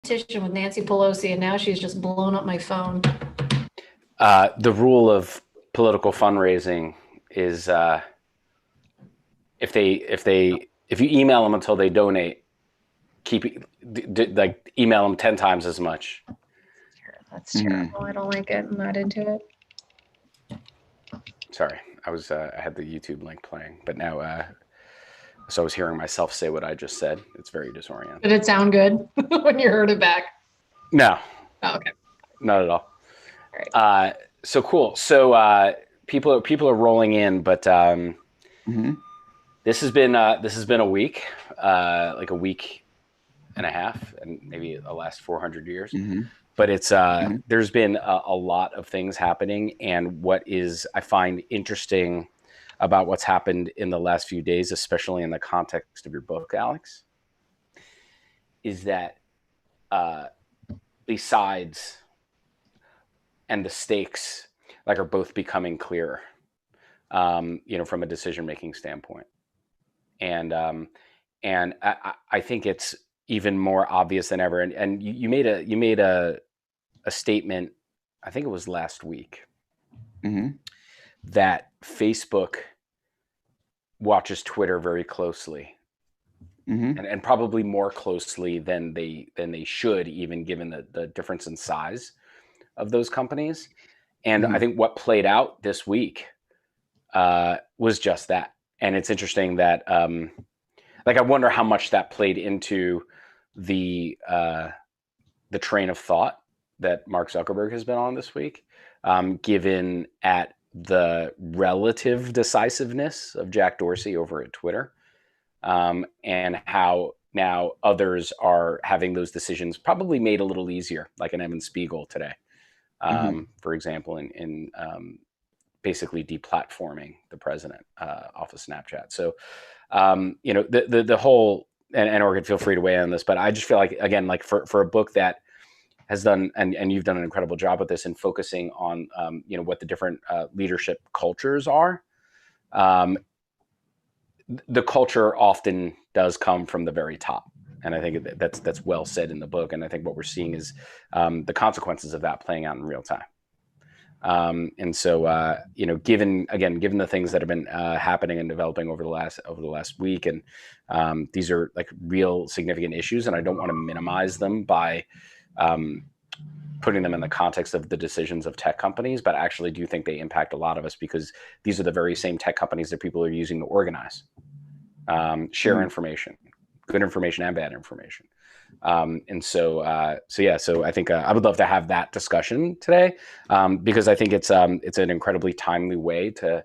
competition with Nancy Pelosi, and now she's just blown up my phone. The rule of political fundraising is if you email them until they donate, email them 10 times as much. That's terrible. I don't like it. I'm not into it. Sorry, I had the YouTube link playing, but now so I was hearing myself say what I just said. It's very disorienting. Did it sound good when you heard it back? No. Oh, okay. Not at all. All right. So cool. So people are rolling in, but this has been a week, like a week and a half, and maybe the last 400 years. But it's there's been a lot of things happening, and what I find interesting about what's happened in the last few days, especially in the context of your book, Alex, is that the sides and the stakes are both becoming clearer, from a decision-making standpoint. And I think it's even more obvious than ever. And you made a statement, I think it was last week, that Facebook watches Twitter very closely, and probably more closely than they should, even given the difference in size of those companies. And I think what played out this week was just that. And it's interesting that I wonder how much that played into the train of thought that Mark Zuckerberg has been on this week, given at the relative decisiveness of Jack Dorsey over at Twitter, and how now others are having those decisions probably made a little easier, like an Evan Spiegel today, for example, in basically deplatforming the president off of Snapchat. So, the whole, and Oregon, feel free to weigh in on this, but I just feel like, again, for a book that has done, and you've done an incredible job with this in focusing on, what the different leadership cultures are. The culture often does come from the very top. And I think that's well said in the book. And I think what we're seeing is the consequences of that playing out in real time. And so, given the things that have been happening and developing over the last week, and these are real significant issues, and I don't want to minimize them by putting them in the context of the decisions of tech companies, but I actually do think they impact a lot of us, because these are the very same tech companies that people are using to organize, share information, good information and bad information. So I think I would love to have that discussion today, because I think it's an incredibly timely way to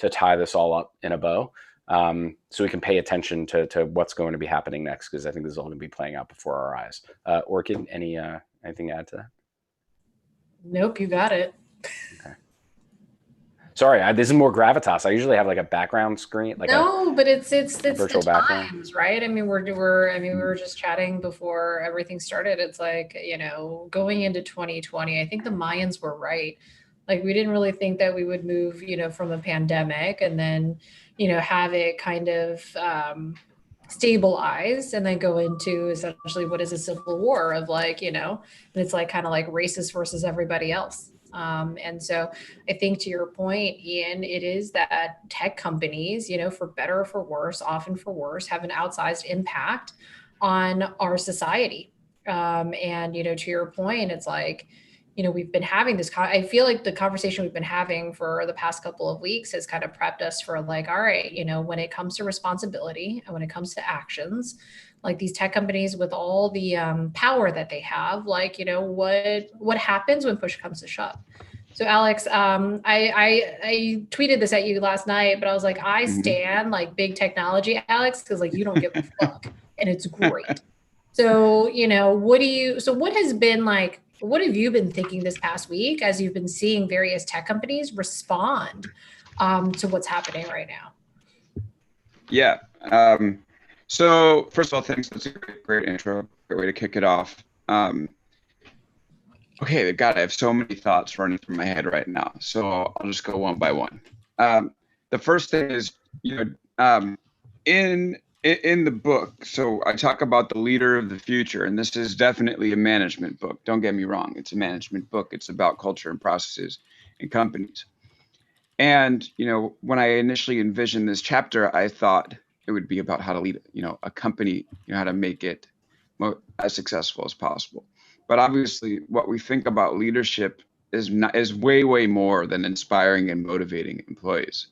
tie this all up in a bow, so we can pay attention to what's going to be happening next, because I think this is all going to be playing out before our eyes. Orchid, anything to add to that? Nope, you got it. Okay. Sorry, this is more gravitas. I usually have a background screen, but it's virtual the background. Times, right? I mean, we were just chatting before everything started. It's going into 2020, I think the Mayans were right. We didn't really think that we would move, from a pandemic and then, have it kind of stabilize and then go into essentially what is a civil war of and it's kind of racist versus everybody else. And so I think, to your point, Ian, it is that tech companies, for better or for worse, often for worse, have an outsized impact on our society. And, to your point, it's we've been having this, I feel like the conversation we've been having for the past couple of weeks has kind of prepped us for all right, when it comes to responsibility and when it comes to actions, these tech companies with all the power that they have, what happens when push comes to shove. So Alex, I tweeted this at you last night, but I was I stand big technology, Alex, because you don't give a fuck, and it's great. So, what have you been thinking this past week as you've been seeing various tech companies respond to what's happening right now? Yeah. So first of all, thanks. That's a great intro. Great way to kick it off. Okay, God, I have so many thoughts running through my head right now. So I'll just go one by one. The first thing is, in in the book, so I talk about the leader of the future, and this is definitely a management book. Don't get me wrong. It's a management book. It's about culture and processes in companies. And, when I initially envisioned this chapter, I thought it would be about how to lead, a company, how to make it as successful as possible. But obviously, what we think about leadership is way, way more than inspiring and motivating employees.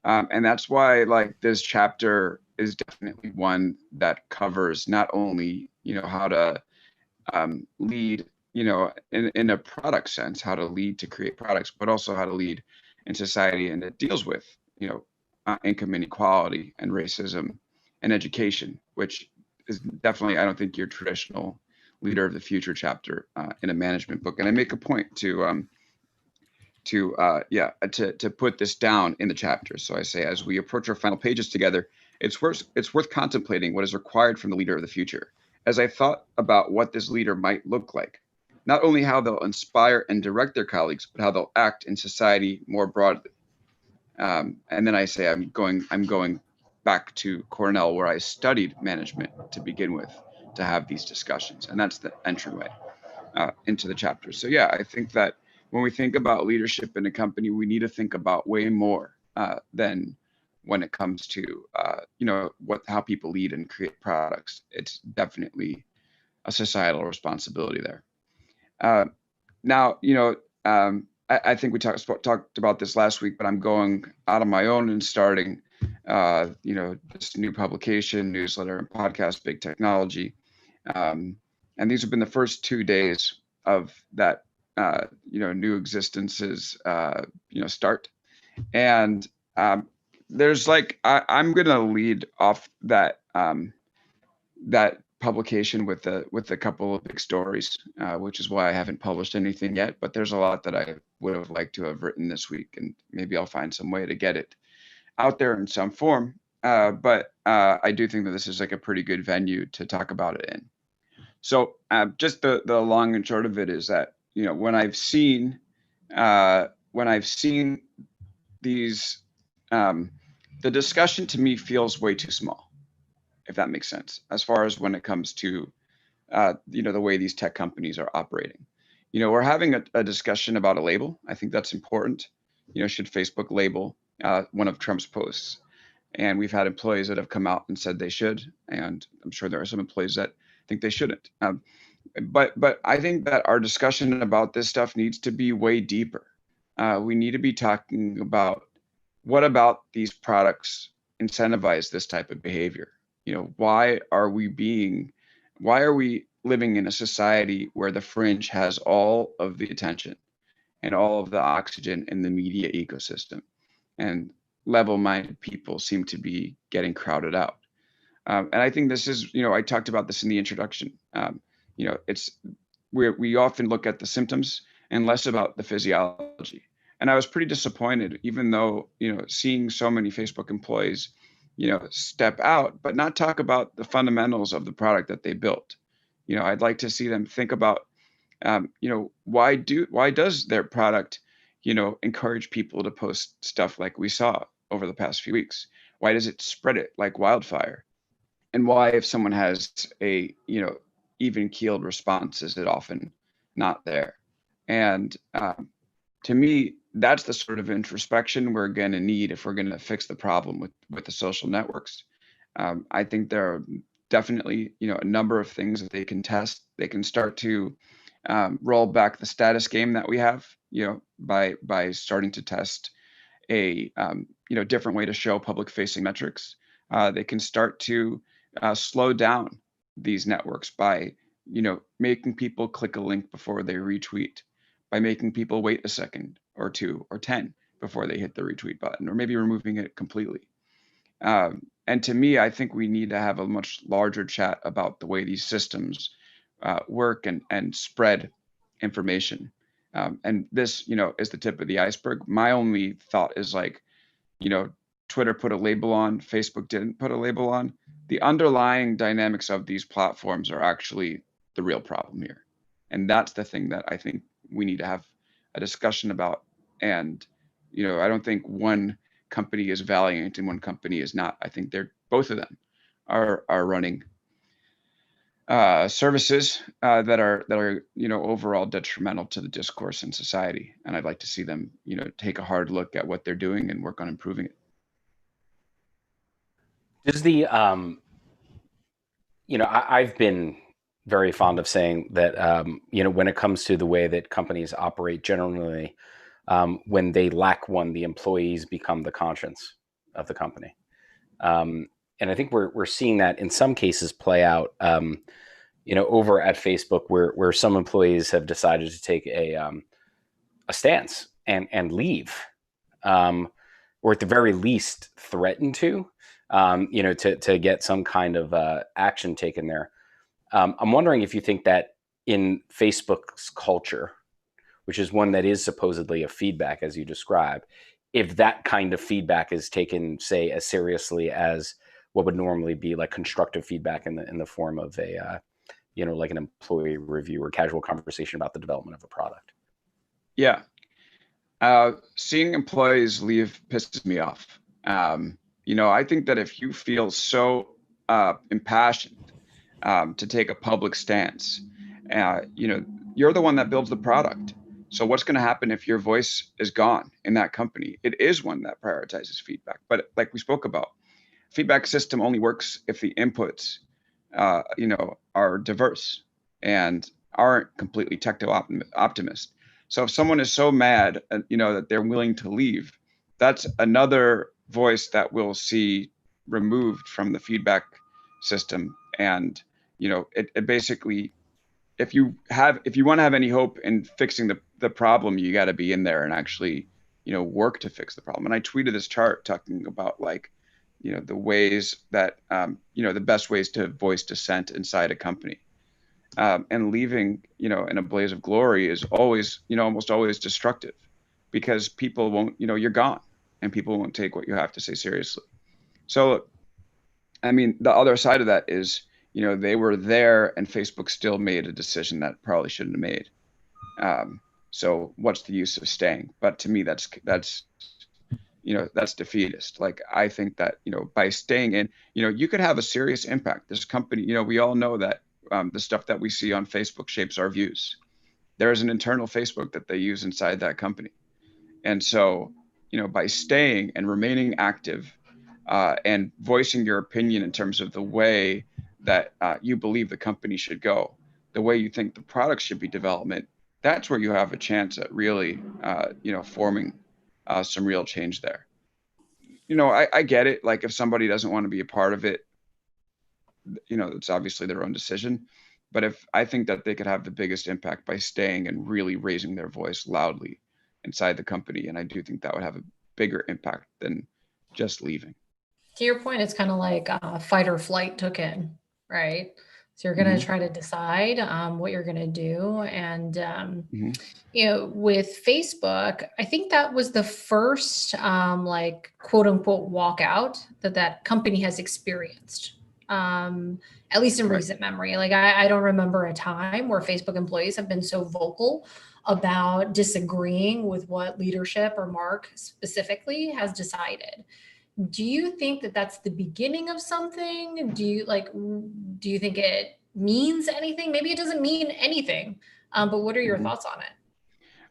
And that's why, like, this chapter is definitely one that covers not only, how to lead, in a product sense, how to lead to create products, but also how to lead in society, and it deals with, income inequality and racism and education, which is definitely, I don't think, your traditional leader of the future chapter in a management book. And I make a point to put this down in the chapter. So I say, as we approach our final pages together, it's worth contemplating what is required from the leader of the future. As I thought about what this leader might look like, not only how they'll inspire and direct their colleagues, but how they'll act in society more broadly. And then I say, I'm going back to Cornell, where I studied management to begin with, to have these discussions, and that's the entryway into the chapter. So yeah, I think that when we think about leadership in a company, we need to think about way more than when it comes to how people lead and create products. It's definitely a societal responsibility there. Now, I think we talked about this last week, but I'm going out on my own and starting, this new publication, newsletter, and podcast, Big Technology. And these have been the first 2 days of that, new existence's, start. And there's like, I'm going to lead off that publication with a couple of big stories, which is why I haven't published anything yet. But there's a lot that I would have liked to have written this week, and maybe I'll find some way to get it out there in some form. But I do think that this is like a pretty good venue to talk about it in. So just the long and short of it is that, when I've seen these, the discussion to me feels way too small, if that makes sense, as far as when it comes to the way these tech companies are operating. We're having a discussion about a label. I think that's important. Should Facebook label one of Trump's posts? And we've had employees that have come out and said they should, and I'm sure there are some employees that think they shouldn't. But I think that our discussion about this stuff needs to be way deeper. We need to be talking about, what about these products incentivize this type of behavior? Why are we living in a society where the fringe has all of the attention and all of the oxygen in the media ecosystem, and level-minded people seem to be getting crowded out? And I think this is, I talked about this in the introduction. We often look at the symptoms and less about the physiology. And I was pretty disappointed, even though, seeing so many Facebook employees, step out, but not talk about the fundamentals of the product that they built. I'd like to see them think about, why does their product, encourage people to post stuff like we saw over the past few weeks? Why does it spread it like wildfire? And why, if someone has a, even keeled response, is it often not there? And to me, that's the sort of introspection we're going to need if we're going to fix the problem with the social networks. I think there are definitely, a number of things that they can test. They can start to roll back the status game that we have, by starting to test a different way to show public-facing metrics. They can start to slow down these networks by, making people click a link before they retweet, by making people wait a second or 2 or 10 before they hit the retweet button, or maybe removing it completely. And to me, I think we need to have a much larger chat about the way these systems work and spread information. And this, is the tip of the iceberg. My only thought is like, Twitter put a label on, Facebook didn't put a label on. The underlying dynamics of these platforms are actually the real problem here. And that's the thing that I think we need to have a discussion about. And, I don't think one company is valiant and one company is not. I think both of them are running services that are overall detrimental to the discourse in society, and I'd like to see them take a hard look at what they're doing and work on improving it. Does the I've been very fond of saying that when it comes to the way that companies operate generally, when they lack one, the employees become the conscience of the company. And I think we're seeing that in some cases play out, over at Facebook, where some employees have decided to take a stance and leave, or at the very least threaten to get some kind of action taken there. I'm wondering if you think that in Facebook's culture, which is one that is supposedly a feedback, as you describe, if that kind of feedback is taken, say, as seriously as what would normally be like constructive feedback in the form of a like an employee review or casual conversation about the development of a product. Yeah. Seeing employees leave pisses me off. I think that if you feel so impassioned to take a public stance, you're the one that builds the product. So what's going to happen if your voice is gone in that company? It is one that prioritizes feedback. But like we spoke about, feedback system only works if the inputs, are diverse and aren't completely techno-optimist. So if someone is so mad, that they're willing to leave, that's another voice that we'll see removed from the feedback system. And, it basically, if you want to have any hope in fixing the problem, you got to be in there and actually, work to fix the problem. And I tweeted this chart talking about the ways that, the best ways to voice dissent inside a company. And leaving, in a blaze of glory is always, almost always destructive, because people won't, you're gone and people won't take what you have to say seriously. So, I mean, the other side of that is, they were there and Facebook still made a decision that probably shouldn't have made. So what's the use of staying? But to me, that's defeatist. Like, I think that, by staying in, you could have a serious impact. This company, we all know that the stuff that we see on Facebook shapes our views. There's an internal Facebook that they use inside that company. And so, by staying and remaining active and voicing your opinion in terms of the way that you believe the company should go, the way you think the product should be development, that's where you have a chance at really, forming some real change there. I get it. Like, if somebody doesn't want to be a part of it, it's obviously their own decision. But I think that they could have the biggest impact by staying and really raising their voice loudly inside the company. And I do think that would have a bigger impact than just leaving. To your point, it's kind of like fight or flight took in, right? So you're going to try to decide what you're going to do. And, with Facebook, I think that was the first quote unquote walkout that company has experienced, at least in recent memory. Like, I don't remember a time where Facebook employees have been so vocal about disagreeing with what leadership or Mark specifically has decided. Do you think that that's the beginning of something? Do you think it means anything? Maybe it doesn't mean anything, but what are your thoughts on it?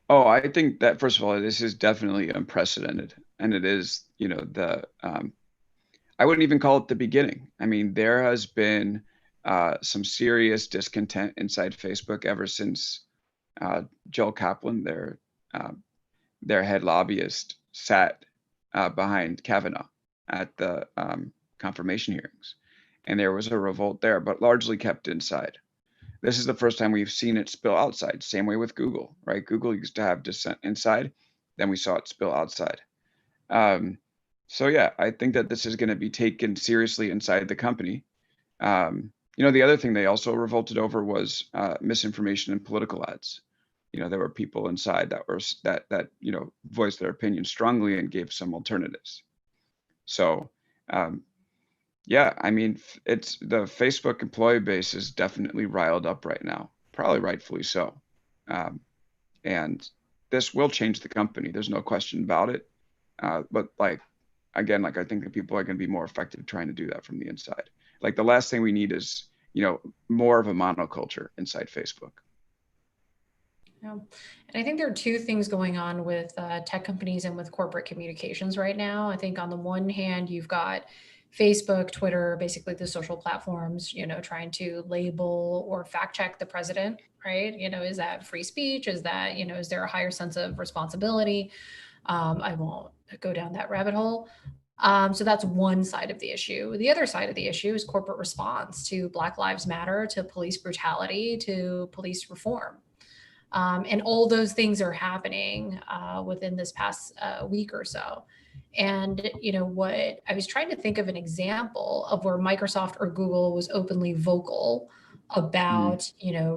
Oh, I think that, first of all, this is definitely unprecedented. And it is, I wouldn't even call it the beginning. I mean, there has been some serious discontent inside Facebook ever since Joel Kaplan, their head lobbyist, sat behind Kavanaugh at the confirmation hearings. And there was a revolt there, but largely kept inside. This is the first time we've seen it spill outside. Same way with Google, right? Google used to have dissent inside, then we saw it spill outside. So yeah, I think that this is going to be taken seriously inside the company. The other thing they also revolted over was misinformation in political ads. There were people inside that voiced their opinion strongly and gave some alternatives. So, yeah, I mean, it's the Facebook employee base is definitely riled up right now, probably rightfully so. And this will change the company. There's no question about it. But again, I think that people are going to be more effective trying to do that from the inside. Like the last thing we need is, more of a monoculture inside Facebook. Yeah. And I think there are two things going on with tech companies and with corporate communications right now. I think on the one hand, you've got Facebook, Twitter, basically the social platforms, trying to label or fact check the president, right? Is that free speech? Is that, is there a higher sense of responsibility? I won't go down that rabbit hole. So that's one side of the issue. The other side of the issue is corporate response to Black Lives Matter, to police brutality, to police reform. And all those things are happening within this past week or so. And, what I was trying to think of an example of where Microsoft or Google was openly vocal about,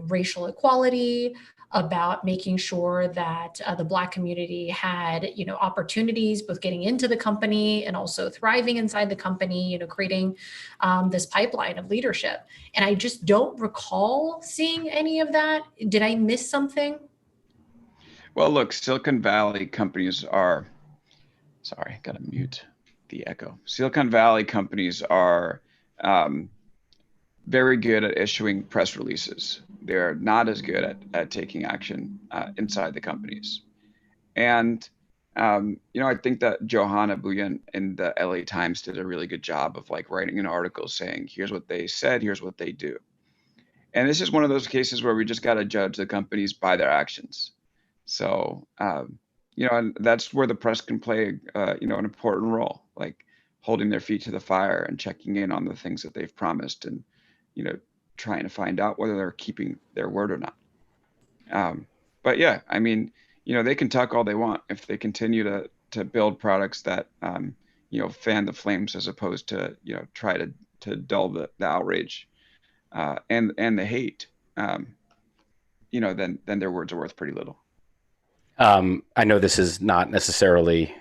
racial equality, about making sure that the Black community had, opportunities, both getting into the company and also thriving inside the company, creating this pipeline of leadership. And I just don't recall seeing any of that. Did I miss something? Well, look, Silicon Valley companies are, sorry, gotta mute the echo. Silicon Valley companies are very good at issuing press releases. They're not as good at taking action inside the companies. And, I think that Johanna Bouillon in the LA Times did a really good job of like writing an article saying, here's what they said, here's what they do. And this is one of those cases where we just got to judge the companies by their actions. So, and that's where the press can play, an important role, like holding their feet to the fire and checking in on the things that they've promised and, trying to find out whether they're keeping their word or not. But yeah, I mean, they can talk all they want if they continue to build products that, fan the flames as opposed to, try to dull the outrage and the hate, then their words are worth pretty little. I know this is not necessarily,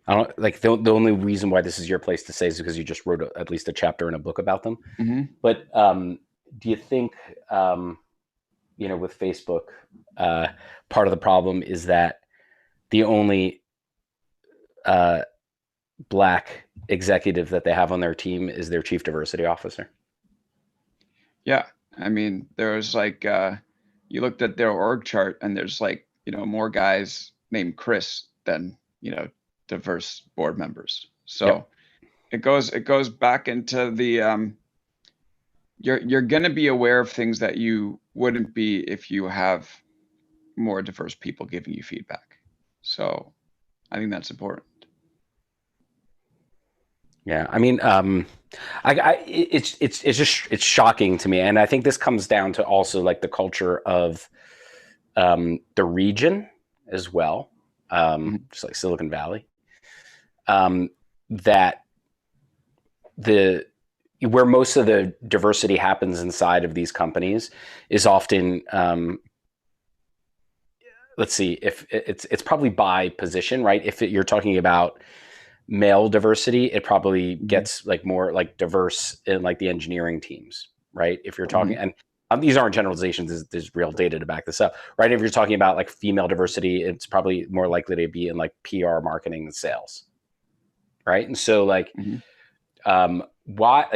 I don't like the only reason why this is your place to say is because you just wrote at least a chapter in a book about them. Mm-hmm. But do you think, with Facebook, part of the problem is that the only Black executive that they have on their team is their chief diversity officer? Yeah. I mean, there's like, you looked at their org chart and there's like, more guys named Chris than, diverse board members. So it goes back into the, you're going to be aware of things that you wouldn't be if you have more diverse people giving you feedback. So I think that's important. Yeah, I mean, it's shocking to me, and I think this comes down to also like the culture of the region as well, just like Silicon Valley, that where most of the diversity happens inside of these companies is often, let's see, if it's probably by position, right? If you're talking about male diversity, it probably gets like more like diverse in like the engineering teams, right? If you're talking, and these aren't generalizations, there's real data to back this up, right? If you're talking about like female diversity, it's probably more likely to be in like PR, marketing, and sales, right? And so like, why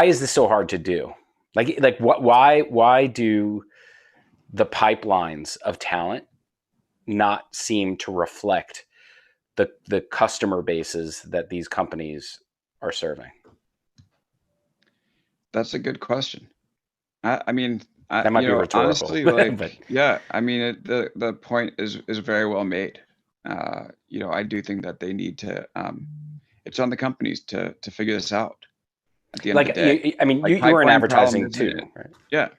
is this so hard to do? Like why do the pipelines of talent not seem to reflect the customer bases that these companies are serving? That's a good question. I mean, that might be rhetorical. Honestly, like, but yeah, I mean, the point is very well made. I do think that they need to. It's on the companies to figure this out. At the end of the day, I mean, like you were in advertising too, right? Yeah.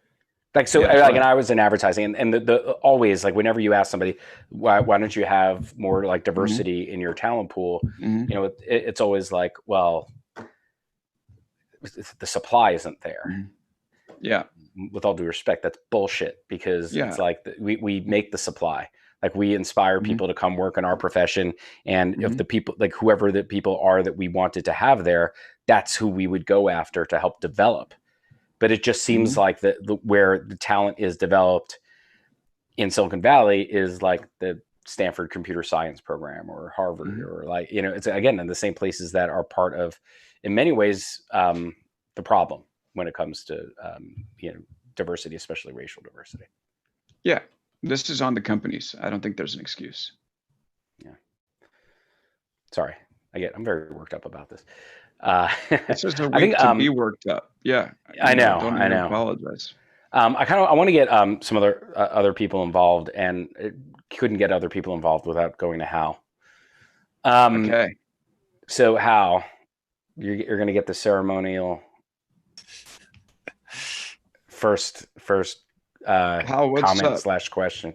Like, so like, and I was in advertising and the always like, whenever you ask somebody, why don't you have more like diversity in your talent pool? It's always like, well, the supply isn't there. Yeah. With all due respect, that's bullshit, because it's like we make the supply. Like, we inspire people to come work in our profession. And if the people, like whoever the people are that we wanted to have there, that's who we would go after to help develop. But it just seems like where the talent is developed in Silicon Valley is like the Stanford computer science program or Harvard or like, it's again in the same places that are part of, in many ways, the problem when it comes to diversity, especially racial diversity. Yeah, this is on the companies. I don't think there's an excuse. Yeah. Sorry, I'm very worked up about this. It's just a week to be worked up. Yeah, I know. Don't even apologize. I want to get some other people involved, and couldn't get other people involved without going to Hal. Okay. So Hal, you're going to get the ceremonial first Hal, what's comment up? / question.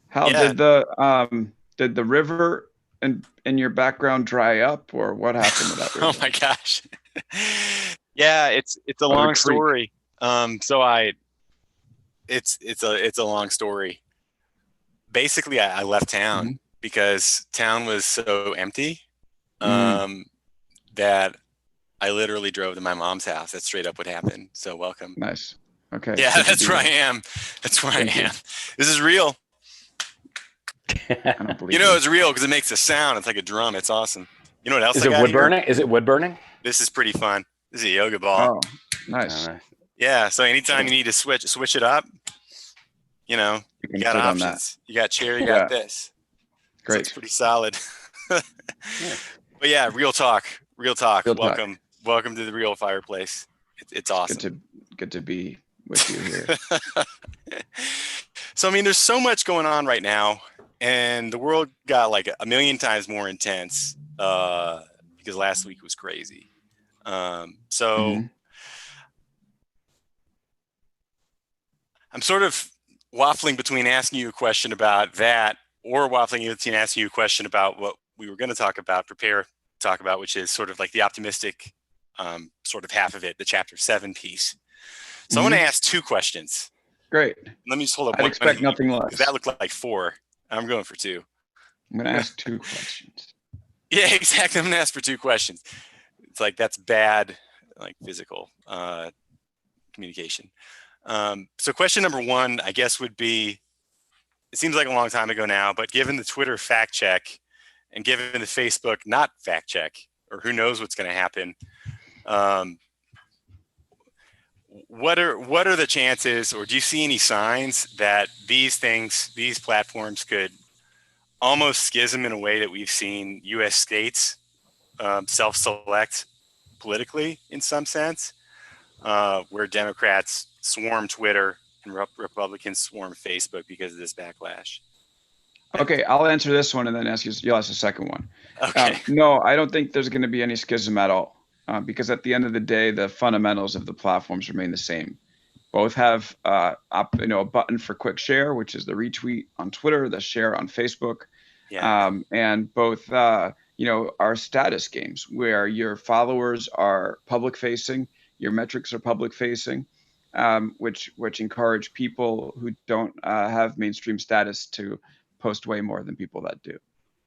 Hal, did the river in your background dry up, or what happened to that river? Oh my gosh. Yeah, it's a long story. It's a long story. Basically, I left town because town was so empty that I literally drove to my mom's house. That's straight up what happened. So welcome. Nice. Okay. Yeah, that's where I am. That's where I am. This is real. I don't believe it's real because it makes a sound. It's like a drum. It's awesome. You know what else? Is it wood burning? Is it wood burning? This is pretty fun. This is a yoga ball. Oh, nice. Yeah. So anytime you need to switch it up, you got options. You got chair. You got this. Great. So it's pretty solid. But yeah, real talk. Welcome to the real fireplace. It's awesome. Good to be with you here. So there's so much going on right now, and the world got like a million times more intense because last week was crazy. I'm sort of waffling between asking you a question about that or waffling between asking you a question about what we were going to talk about, which is sort of like the optimistic sort of half of it, the chapter 7 piece. So I want to ask 2 questions. Great. Let me just hold up. I'd expect nothing less. That looked like 4. I'm going for 2. I'm going to ask 2 questions. Yeah, exactly. I'm going to ask for 2 questions. It's like that's bad, like physical communication. So question number 1, I guess, would be, it seems like a long time ago now, but given the Twitter fact check and given the Facebook not fact check, or who knows what's going to happen, what are the chances, or do you see any signs that these platforms could almost schism in a way that we've seen U.S. states self-select politically in some sense, where Democrats swarm Twitter and Republicans swarm Facebook because of this backlash? Okay, I'll answer this one and then you'll ask the second one. Okay. No, I don't think there's going to be any schism at all, because at the end of the day, the fundamentals of the platforms remain the same. Both have a button for quick share, which is the retweet on Twitter, the share on Facebook, and both are status games where your followers are public facing, your metrics are public facing, which encourage people who don't have mainstream status to post way more than people that do.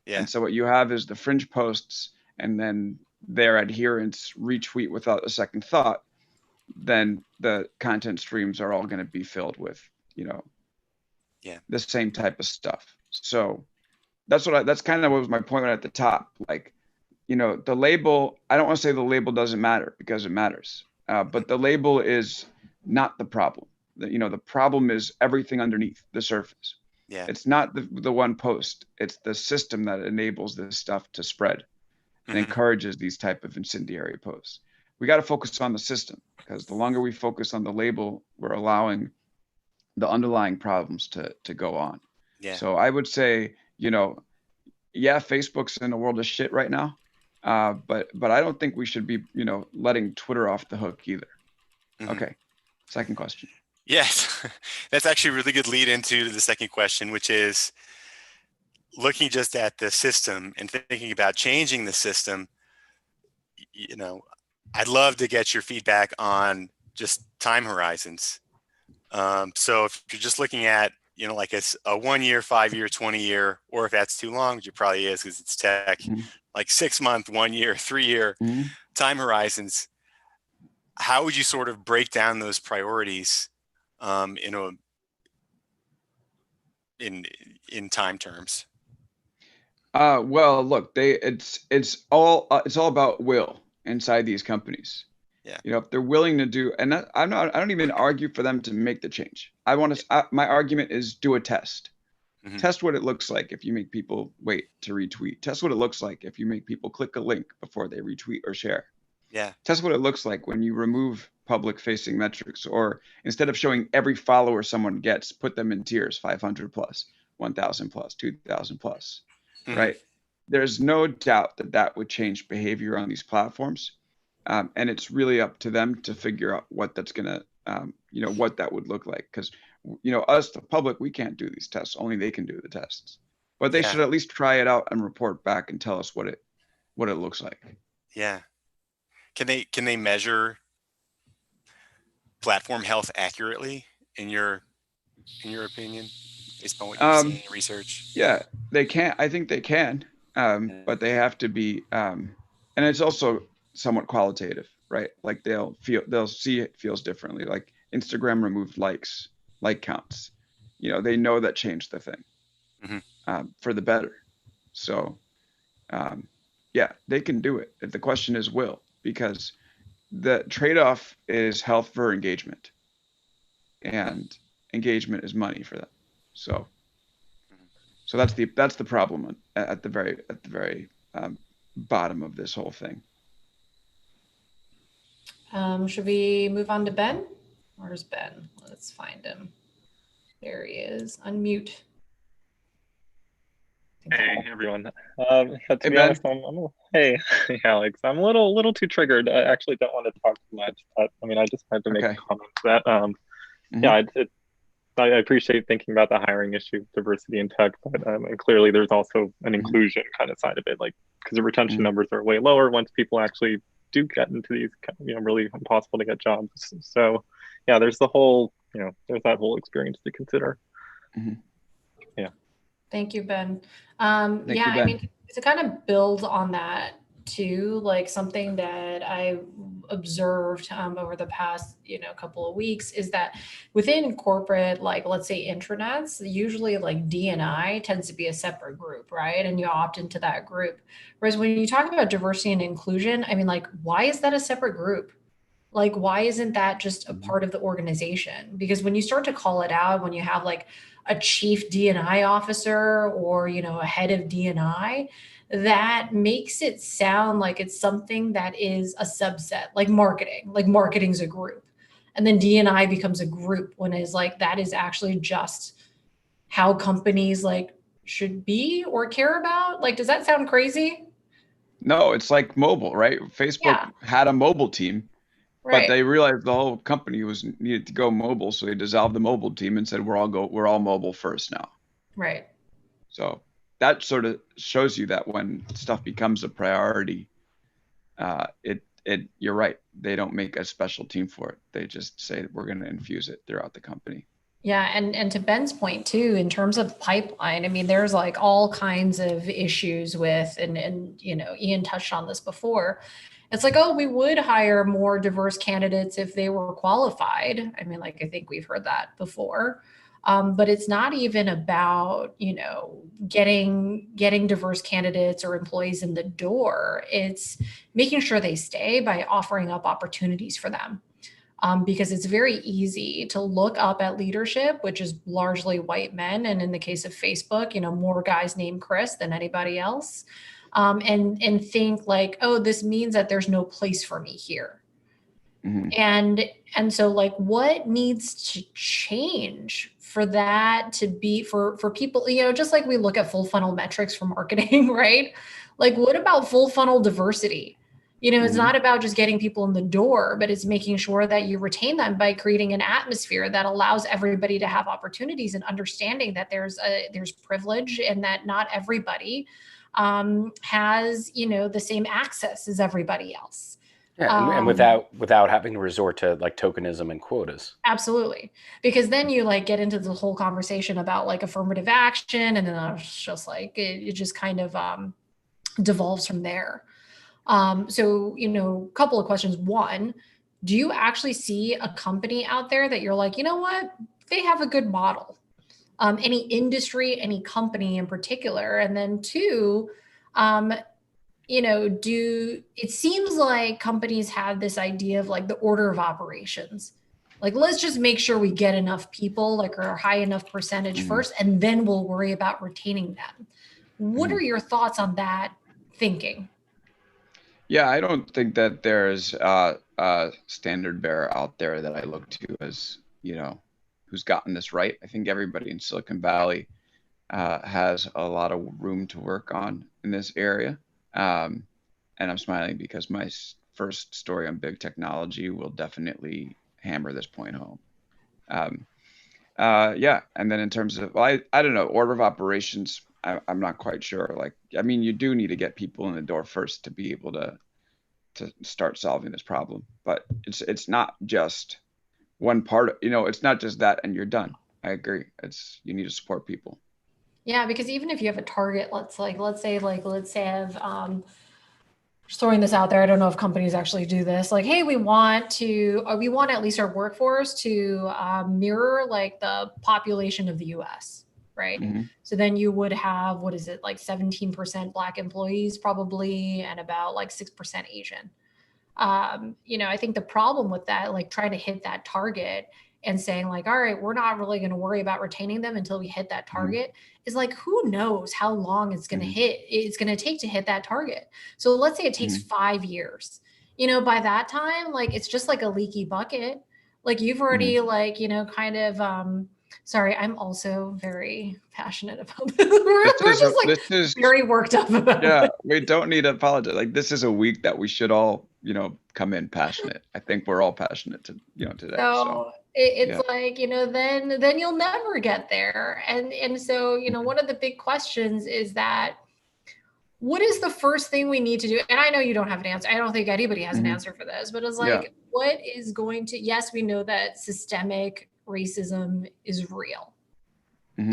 Yeah. And so what you have is the fringe posts, and then their adherents retweet without a second thought. Then the content streams are all going to be filled with, the same type of stuff. So that's kind of what was my point at the top. Like, the label, I don't want to say the label doesn't matter, because it matters. But the label is not the problem. The problem is everything underneath the surface. Yeah. It's not the one post. It's the system that enables this stuff to spread and encourages these type of incendiary posts. We got to focus on the system, because the longer we focus on the label, we're allowing the underlying problems to go on. Yeah. So I would say, Facebook's in a world of shit right now, but I don't think we should be, letting Twitter off the hook either. Okay. Second question. Yes, that's actually a really good lead into the second question, which is looking just at the system and thinking about changing the system. I'd love to get your feedback on just time horizons. So if you're just looking at, like it's a 1 year, 5 year, 20 year, or if that's too long, which it probably is because it's tech, like 6 month, 1 year, 3 year time horizons, how would you sort of break down those priorities in time terms? Well, look, it's all about will inside these companies. Yeah. You know, if they're willing to do, and I don't even argue for them to make the change. I want to. My argument is do a test. Mhm. Test what it looks like if you make people wait to retweet. Test what it looks like if you make people click a link before they retweet or share. Yeah. Test what it looks like when you remove public-facing metrics, or instead of showing every follower someone gets, put them in tiers: 500 plus, 1,000 plus, 2,000 plus. Mhm. Right? There's no doubt that that would change behavior on these platforms, and it's really up to them to figure out what that's gonna, what that would look like. Because us, the public, we can't do these tests. Only they can do the tests. But they Yeah. should at least try it out and report back and tell us what it looks like. Yeah. Can they measure platform health accurately in your opinion, based on what you've seen in research? Yeah, they can. I think they can, but they have to be, and it's also somewhat qualitative, right? Like they'll see it feels differently. Like Instagram removed like counts. They know that changed the thing for the better. So, yeah, they can do it. The question is will, because the trade-off is health for engagement, and engagement is money for them. So that's the problem at the very bottom of this whole thing. Should we move on to Ben? Where's Ben? Let's find him. There he is. Unmute. Hey everyone. To Hey, be Ben. honest, hey Alex. I'm a little too triggered. I actually don't want to talk too much, but I mean, I just had to make a comment to that. Yeah, I appreciate thinking about the hiring issue, diversity in tech, but and clearly there's also an inclusion kind of side of it, like because the retention numbers are way lower once people actually do get into these, really impossible to get jobs. So yeah, there's the whole, there's that whole experience to consider. Yeah. Thank you, Ben. Thank you, Ben. I mean, to kind of build on that too, like something that I observed over the past, couple of weeks is that within corporate, like let's say intranets, usually like D&I tends to be a separate group, right? And you opt into that group. Whereas when you talk about diversity and inclusion, I mean, like, why is that a separate group? Like, why isn't that just a part of the organization? Because when you start to call it out, when you have like a chief D&I officer or, a head of D&I, that makes it sound like it's something that is a subset, like marketing's a group. And then D&I becomes a group when it's like, that is actually just how companies like should be or care about. Like, does that sound crazy? No, it's like mobile, right? Facebook had a mobile team. Right. But they realized the whole company needed to go mobile, so they dissolved the mobile team and said we're all mobile first now. Right. So that sort of shows you that when stuff becomes a priority, you're right. They don't make a special team for it. They just say we're going to infuse it throughout the company. Yeah, and to Ben's point too, in terms of pipeline, I mean, there's like all kinds of issues with, and Ian touched on this before. It's like, oh, we would hire more diverse candidates if they were qualified. I mean, like, I think we've heard that before. But it's not even about, getting diverse candidates or employees in the door. It's making sure they stay by offering up opportunities for them. Because it's very easy to look up at leadership, which is largely white men. And in the case of Facebook, more guys named Chris than anybody else. And think like, oh, this means that there's no place for me here. And so like, what needs to change for that to be for people, just like we look at full funnel metrics for marketing, right? Like, what about full funnel diversity? It's not about just getting people in the door, but it's making sure that you retain them by creating an atmosphere that allows everybody to have opportunities and understanding that there's privilege and that not everybody has, the same access as everybody else. Yeah, and without having to resort to like tokenism and quotas. Absolutely. Because then you like get into the whole conversation about like affirmative action, and then it's just like, it just kind of devolves from there. So, a couple of questions. One, do you actually see a company out there that you're like, you know what, they have a good model? any industry, any company in particular? And then two, it seems like companies have this idea of like the order of operations. Like, let's just make sure we get enough people, like our high enough percentage first, and then we'll worry about retaining them. What are your thoughts on that thinking? Yeah, I don't think that there's a standard bearer out there that I look to as, who's gotten this right. I think everybody in Silicon Valley has a lot of room to work on in this area. And I'm smiling because my first story on big technology will definitely hammer this point home. Yeah. And then in terms of, I don't know, order of operations, I'm not quite sure. Like, I mean, you do need to get people in the door first to be able to start solving this problem, but it's not just one part of, it's not just that and you're done. I agree. You need to support people. Yeah, because even if you have a target, let's say just throwing this out there. I don't know if companies actually do this. Like, hey, we want at least our workforce to mirror like the population of the U.S. Right. Mm-hmm. So then you would have, what is it, like 17% Black employees probably, and about like 6% Asian. I think the problem with that, like trying to hit that target and saying like, all right, we're not really going to worry about retaining them until we hit that target, is like, who knows how long it's going to take to hit that target. So let's say it takes 5 years, by that time, like, it's just like a leaky bucket. Like you've already sorry, I'm also very passionate about this. We're just very worked up about it. We don't need to apologize. Like, this is a week that we should all, come in passionate. I think we're all passionate today. So it's like, then you'll never get there. And so, one of the big questions is that, what is the first thing we need to do? And I know you don't have an answer. I don't think anybody has an answer for this, but it's like, what is going to, yes, we know that systemic racism is real.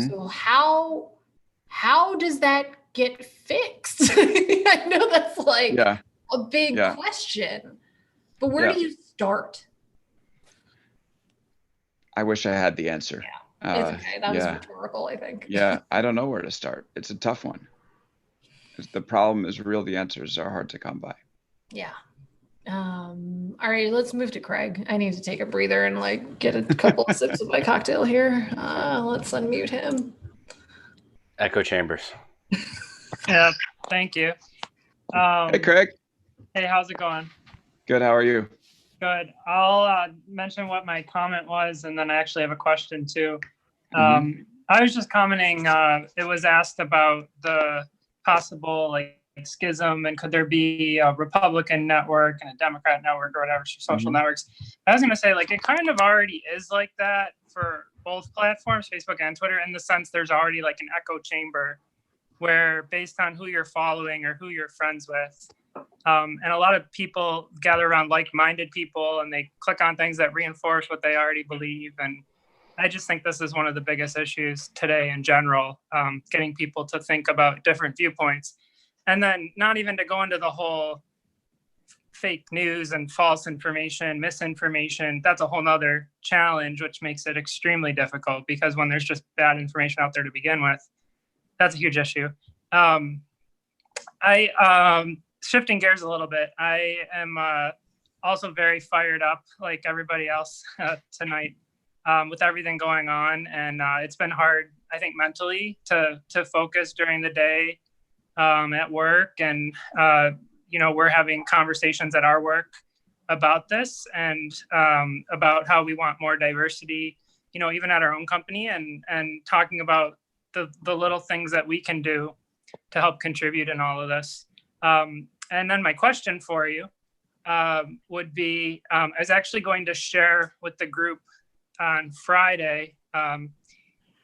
So how does that get fixed? I know that's like a big question, but where do you start? I wish I had the answer. It's okay. That was rhetorical, I think. I don't know where to start. It's a tough one. The problem is real. The answers are hard to come by. Yeah. All right, let's move to Craig. I need to take a breather and like get a couple of sips of my cocktail here. Let's unmute him. Echo chambers. Yeah, thank you. Hey, Craig. Hey, how's it going? Good. How are you? Good. I'll mention what my comment was, and then I actually have a question too. I was just commenting. It was asked about the possible schism, and could there be a Republican network and a Democrat network or whatever, social networks. I was going to say, it kind of already is like that for both platforms, Facebook and Twitter, in the sense there's already like an echo chamber where, based on who you're following or who you're friends with, and a lot of people gather around like-minded people and they click on things that reinforce what they already believe. And I just think this is one of the biggest issues today in general, getting people to think about different viewpoints. And then not even to go into the whole fake news and false information, misinformation, that's a whole nother challenge, which makes it extremely difficult, because when there's just bad information out there to begin with, that's a huge issue. Shifting gears a little bit, I am also very fired up, like everybody else tonight, with everything going on. And it's been hard, I think, mentally to focus during the day at work. And, we're having conversations at our work about this, and about how we want more diversity, even at our own company, and talking about the little things that we can do to help contribute in all of this. And then my question for you would be, I was actually going to share with the group on Friday,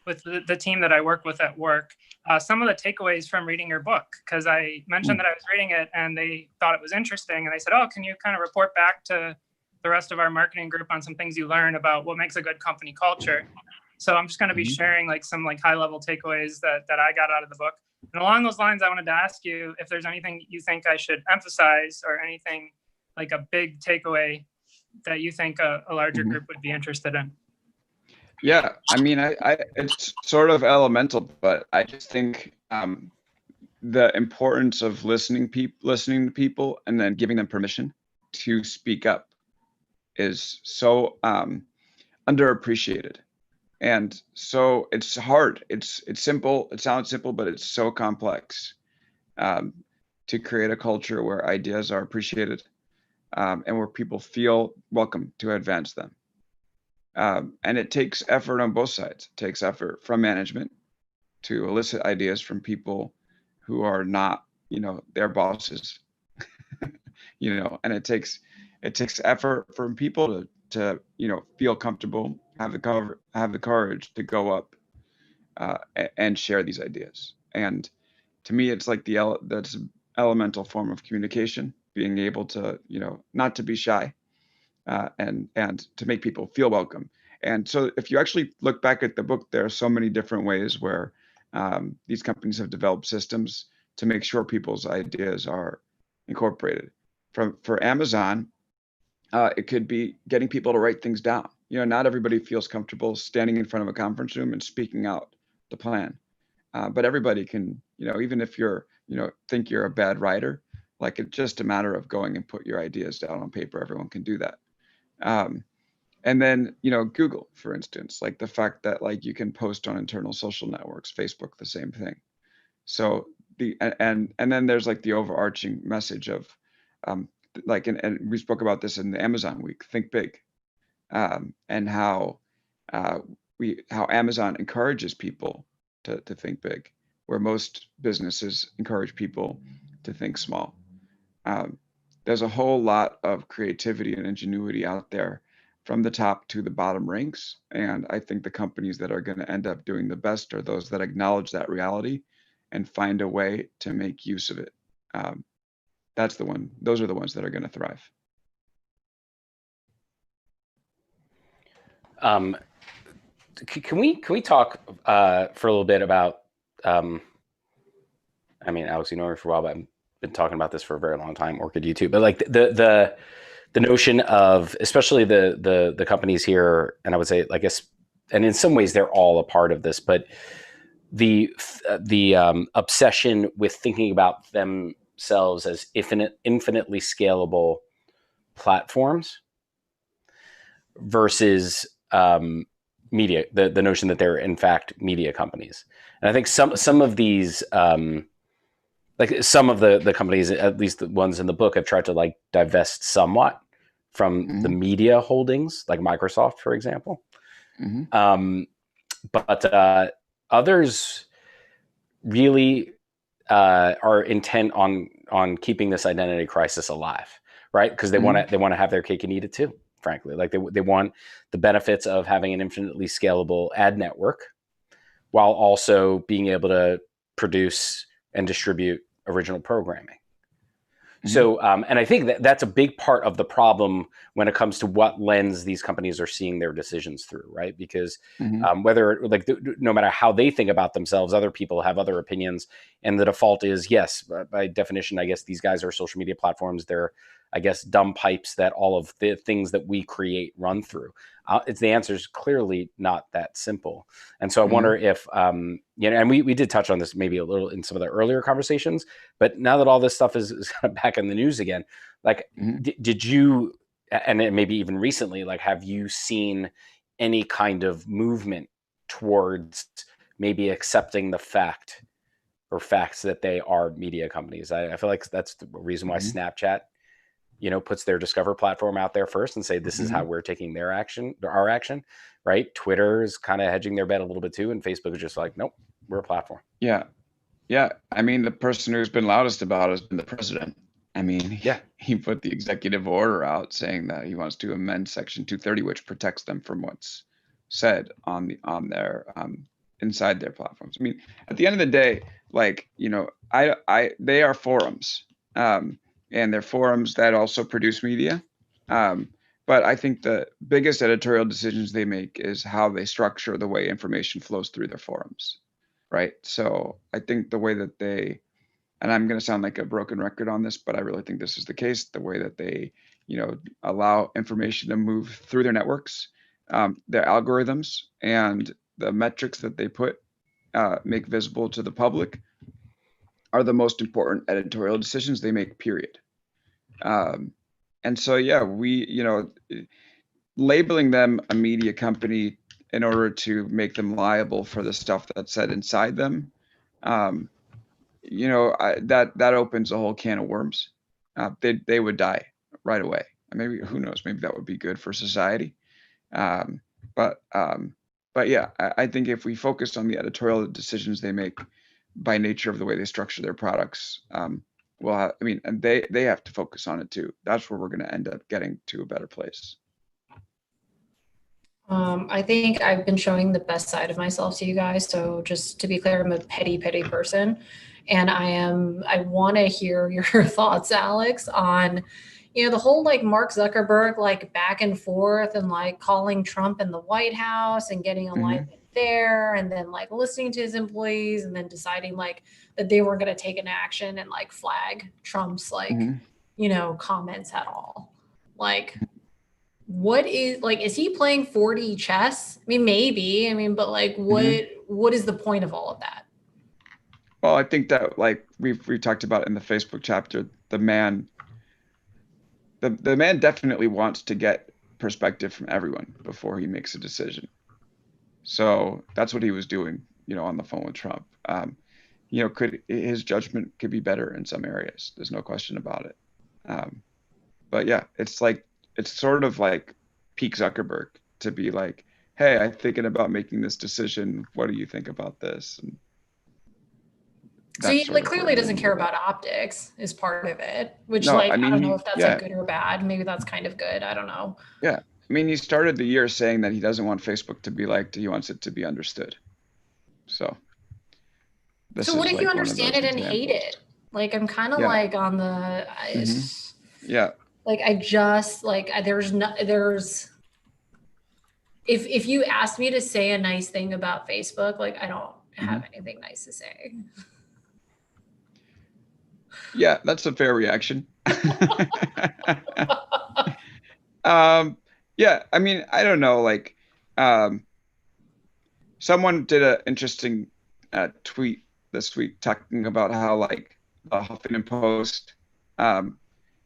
with the team that I work with at work, some of the takeaways from reading your book, because I mentioned that I was reading it and they thought it was interesting. And they said, oh, can you kind of report back to the rest of our marketing group on some things you learn about what makes a good company culture? So I'm just going to be sharing some high level takeaways that I got out of the book. And along those lines, I wanted to ask you if there's anything you think I should emphasize, or anything like a big takeaway that you think a larger group would be interested in. Yeah, I mean, it's sort of elemental, but I just think the importance of listening to people and then giving them permission to speak up is so underappreciated. And so it's hard. It's simple. It sounds simple, but it's so complex to create a culture where ideas are appreciated and where people feel welcome to advance them. And it takes effort on both sides. It takes effort from management to elicit ideas from people who are not, their bosses, and it takes effort from people to feel comfortable, have the courage to go up and share these ideas. And to me, it's like that's an elemental form of communication, being able to, not to be shy and to make people feel welcome. And so if you actually look back at the book, there are so many different ways where these companies have developed systems to make sure people's ideas are incorporated. For Amazon, it could be getting people to write things down. Not everybody feels comfortable standing in front of a conference room and speaking out the plan. But everybody can, even if you're, think you're a bad writer, like it's just a matter of going and put your ideas down on paper. Everyone can do that. And then, Google, for instance, like the fact that like you can post on internal social networks, Facebook, the same thing. So and then there's like the overarching message of like, and we spoke about this in the Amazon week, think big, and how Amazon encourages people to think big, where most businesses encourage people to think small. There's a whole lot of creativity and ingenuity out there from the top to the bottom ranks. And I think the companies that are going to end up doing the best are those that acknowledge that reality and find a way to make use of it. Those are the ones that are going to thrive. Can we talk for a little bit about, I mean, Alex, you know me for a while, but I've been talking about this for a very long time, Orchid YouTube, but like the notion of, especially the companies here, and I would say, I guess, and in some ways they're all a part of this, but the obsession with thinking about themselves as infinitely scalable platforms versus media, the notion that they're in fact media companies. And I think some of these, like some of the companies, at least the ones in the book, have tried to like divest somewhat from the media holdings, like Microsoft, for example. But others really are intent on keeping this identity crisis alive, right? Because they want to have their cake and eat it too. Frankly, like they want the benefits of having an infinitely scalable ad network while also being able to produce and distribute original programming. So, and I think that's a big part of the problem when it comes to what lens these companies are seeing their decisions through, right? Because whether no matter how they think about themselves, other people have other opinions, and the default is yes, by definition, I guess these guys are social media platforms. They're, I guess, dumb pipes that all of the things that we create run through. The answer is clearly not that simple. And so I wonder if, and we did touch on this maybe a little in some of the earlier conversations, but now that all this stuff is kind of back in the news again, like, did you, and maybe even recently, like, have you seen any kind of movement towards maybe accepting the fact or facts that they are media companies? I feel like that's the reason why Snapchat, puts their Discover platform out there first and say, this is how we're taking our action, right? Twitter is kind of hedging their bet a little bit too. And Facebook is just like, nope, we're a platform. Yeah. I mean, the person who's been loudest about it has been the president. I mean, he put the executive order out saying that he wants to amend Section 230, which protects them from what's said on their inside their platforms. I mean, at the end of the day, like, they are forums. And they're forums that also produce media. But I think the biggest editorial decisions they make is how they structure the way information flows through their forums, right? So I think the way that they, and I'm going to sound like a broken record on this, but I really think this is the case, the way that they, allow information to move through their networks their algorithms and the metrics that they make visible to the public are the most important editorial decisions they make, period. And so, yeah, labeling them a media company in order to make them liable for the stuff that's said inside them, that opens a whole can of worms. They would die right away. Maybe, who knows, maybe that would be good for society. But yeah, I think if we focus on the editorial decisions they make by nature of the way they structure their products, and they have to focus on it too. That's where we're going to end up getting to a better place. I think I've been showing the best side of myself to you guys. So just to be clear, I'm a petty person. And I want to hear your thoughts, Alex, on, the whole like Mark Zuckerberg, like back and forth and like calling Trump in the White House and getting alignment there, and then like listening to his employees and then deciding like that they weren't going to take an action and like flag Trump's like, comments at all. Like, what is he playing 4D chess? I mean, maybe, but like, what is the point of all of that? Well, I think that like we talked about in the Facebook chapter, the man definitely wants to get perspective from everyone before he makes a decision. So that's what he was doing, on the phone with Trump. His judgment could be better in some areas. There's no question about it. But yeah, it's sort of like peak Zuckerberg to be like, hey, I'm thinking about making this decision. What do you think about this? And so he clearly doesn't care about optics is part of it, which I don't know if that's like good or bad. Maybe that's kind of good. I don't know. Yeah. He started the year saying that he doesn't want Facebook to be liked. He wants it to be understood. So what if you understand it and hate it? Like, I'm kind of like on the, like, I just like, if you asked me to say a nice thing about Facebook, like, I don't have anything nice to say. Yeah, that's a fair reaction. Yeah, I don't know, like, someone did an interesting tweet this week talking about how like the Huffington Post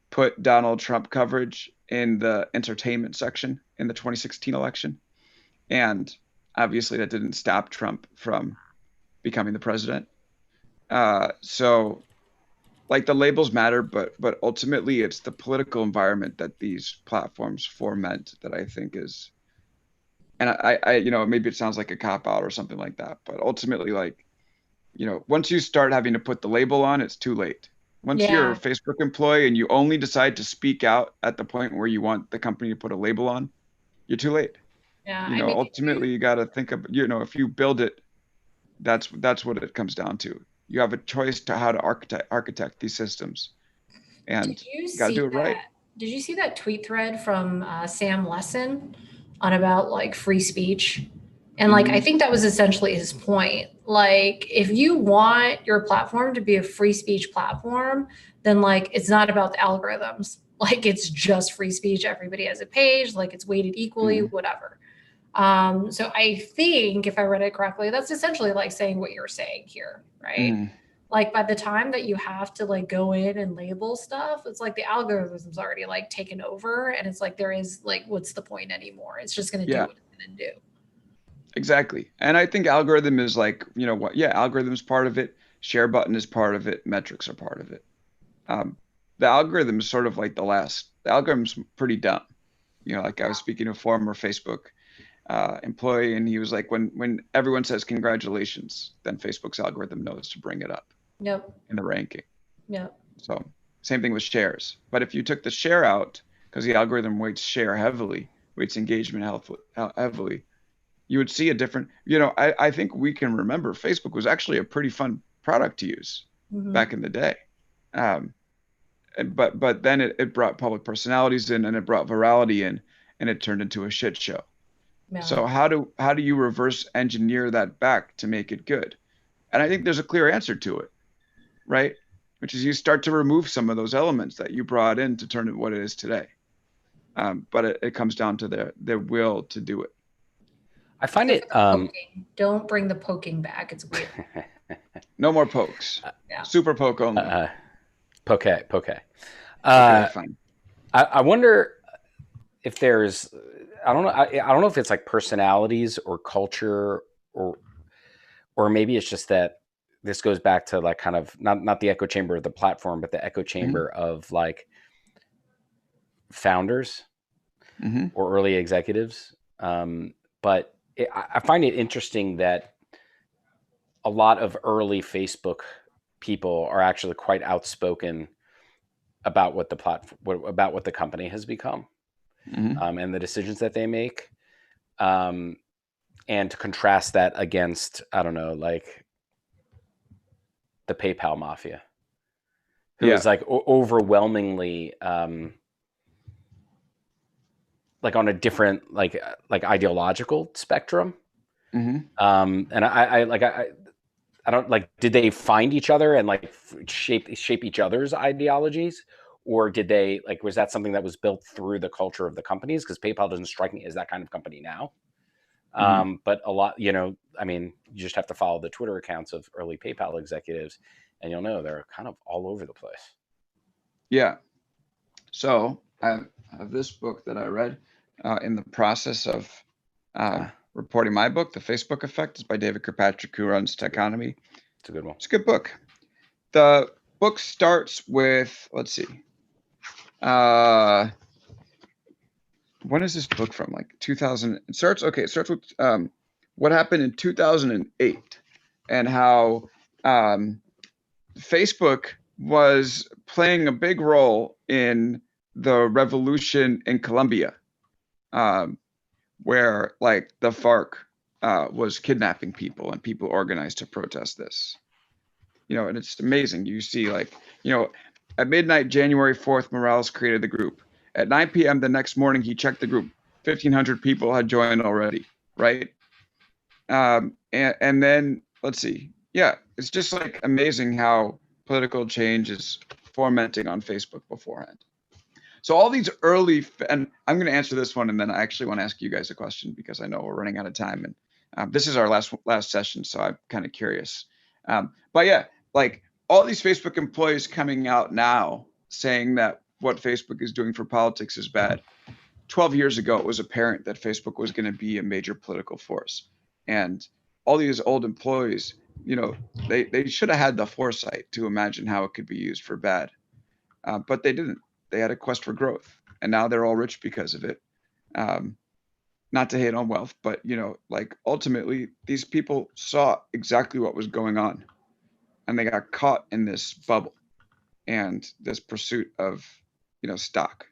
put Donald Trump coverage in the entertainment section in the 2016 election. And obviously that didn't stop Trump from becoming the president. So like the labels matter, but ultimately it's the political environment that these platforms foment that I think is, and I maybe it sounds like a cop out or something like that, but ultimately, like, once you start having to put the label on, it's too late. Once you're a Facebook employee and you only decide to speak out at the point where you want the company to put a label on, you're too late. Yeah. Ultimately you got to think of, if you build it, that's what it comes down to. You have a choice to how to architect these systems, and you got to do it right. Did you see that tweet thread from Sam Lessin on about like free speech? And like, I think that was essentially his point. Like, if you want your platform to be a free speech platform, then like, it's not about the algorithms. Like, it's just free speech. Everybody has a page, like it's weighted equally, whatever. So I think if I read it correctly, that's essentially like saying what you're saying here, right? Like, by the time that you have to like go in and label stuff, it's like the algorithm's already like taken over, and it's like, there is like, what's the point anymore? It's just going to do what it's going to do. Exactly. And I think algorithm is like, algorithm is part of it. Share button is part of it. Metrics are part of it. The algorithm is sort of like the algorithm's pretty dumb. Like I was speaking to a former Facebook employee, and he was like, when everyone says congratulations, then Facebook's algorithm knows to bring it up in the ranking. So same thing with shares. But if you took the share out, because the algorithm weights share heavily, weights engagement heavily, you would see a different, I think we can remember Facebook was actually a pretty fun product to use back in the day. But then it brought public personalities in, and it brought virality in, and it turned into a shit show. So how do you reverse engineer that back to make it good? And I think there's a clear answer to it, right? Which is you start to remove some of those elements that you brought in to turn it what it is today. but it comes down to their will to do it. I find it. Don't bring the poking back. It's weird. No more pokes. Yeah. Super poke only. Poke. Okay, fine. I wonder if there's. I don't know. I don't know if it's like personalities or culture or maybe it's just that this goes back to like kind of not the echo chamber of the platform, but the echo chamber of like founders or early executives. But I find it interesting that a lot of early Facebook people are actually quite outspoken about what the platform, about what the company has become, and the decisions that they make. And to contrast that against, I don't know, like the PayPal mafia, who is like overwhelmingly like on a different like ideological spectrum. And I don't like, did they find each other and like shape each other's ideologies, or did they like, was that something that was built through the culture of the companies? Because PayPal doesn't strike me as that kind of company now. But a lot, you know, I mean, you just have to follow the Twitter accounts of early PayPal executives and you'll know they're kind of all over the place. Yeah. So I have this book that I read in the process of reporting my book, The Facebook Effect. Is by David Kirkpatrick, who runs Techonomy. It's a good one. It's a good book. The book starts with, let's see. When is this book from? Like 2000. It starts with what happened in 2008 and how Facebook was playing a big role in the revolution in Colombia, where like the FARC was kidnapping people and people organized to protest this. You know, and it's amazing. You see, like, you know, at midnight, January 4th, Morales created the group. At 9 p.m. the next morning, he checked the group. 1,500 people had joined already, right? And then, let's see. Yeah, it's just like amazing how political change is fomenting on Facebook beforehand. So all these early, and I'm going to answer this one, and then I actually want to ask you guys a question because I know we're running out of time, and this is our last session, so I'm kind of curious. But yeah, like all these Facebook employees coming out now saying that what Facebook is doing for politics is bad. 12 years ago, it was apparent that Facebook was going to be a major political force. And all these old employees, you know, they should have had the foresight to imagine how it could be used for bad. But they didn't. They had a quest for growth. And now they're all rich because of it. Not to hate on wealth, but, you know, like ultimately, these people saw exactly what was going on. And they got caught in this bubble and this pursuit of, you know, stock.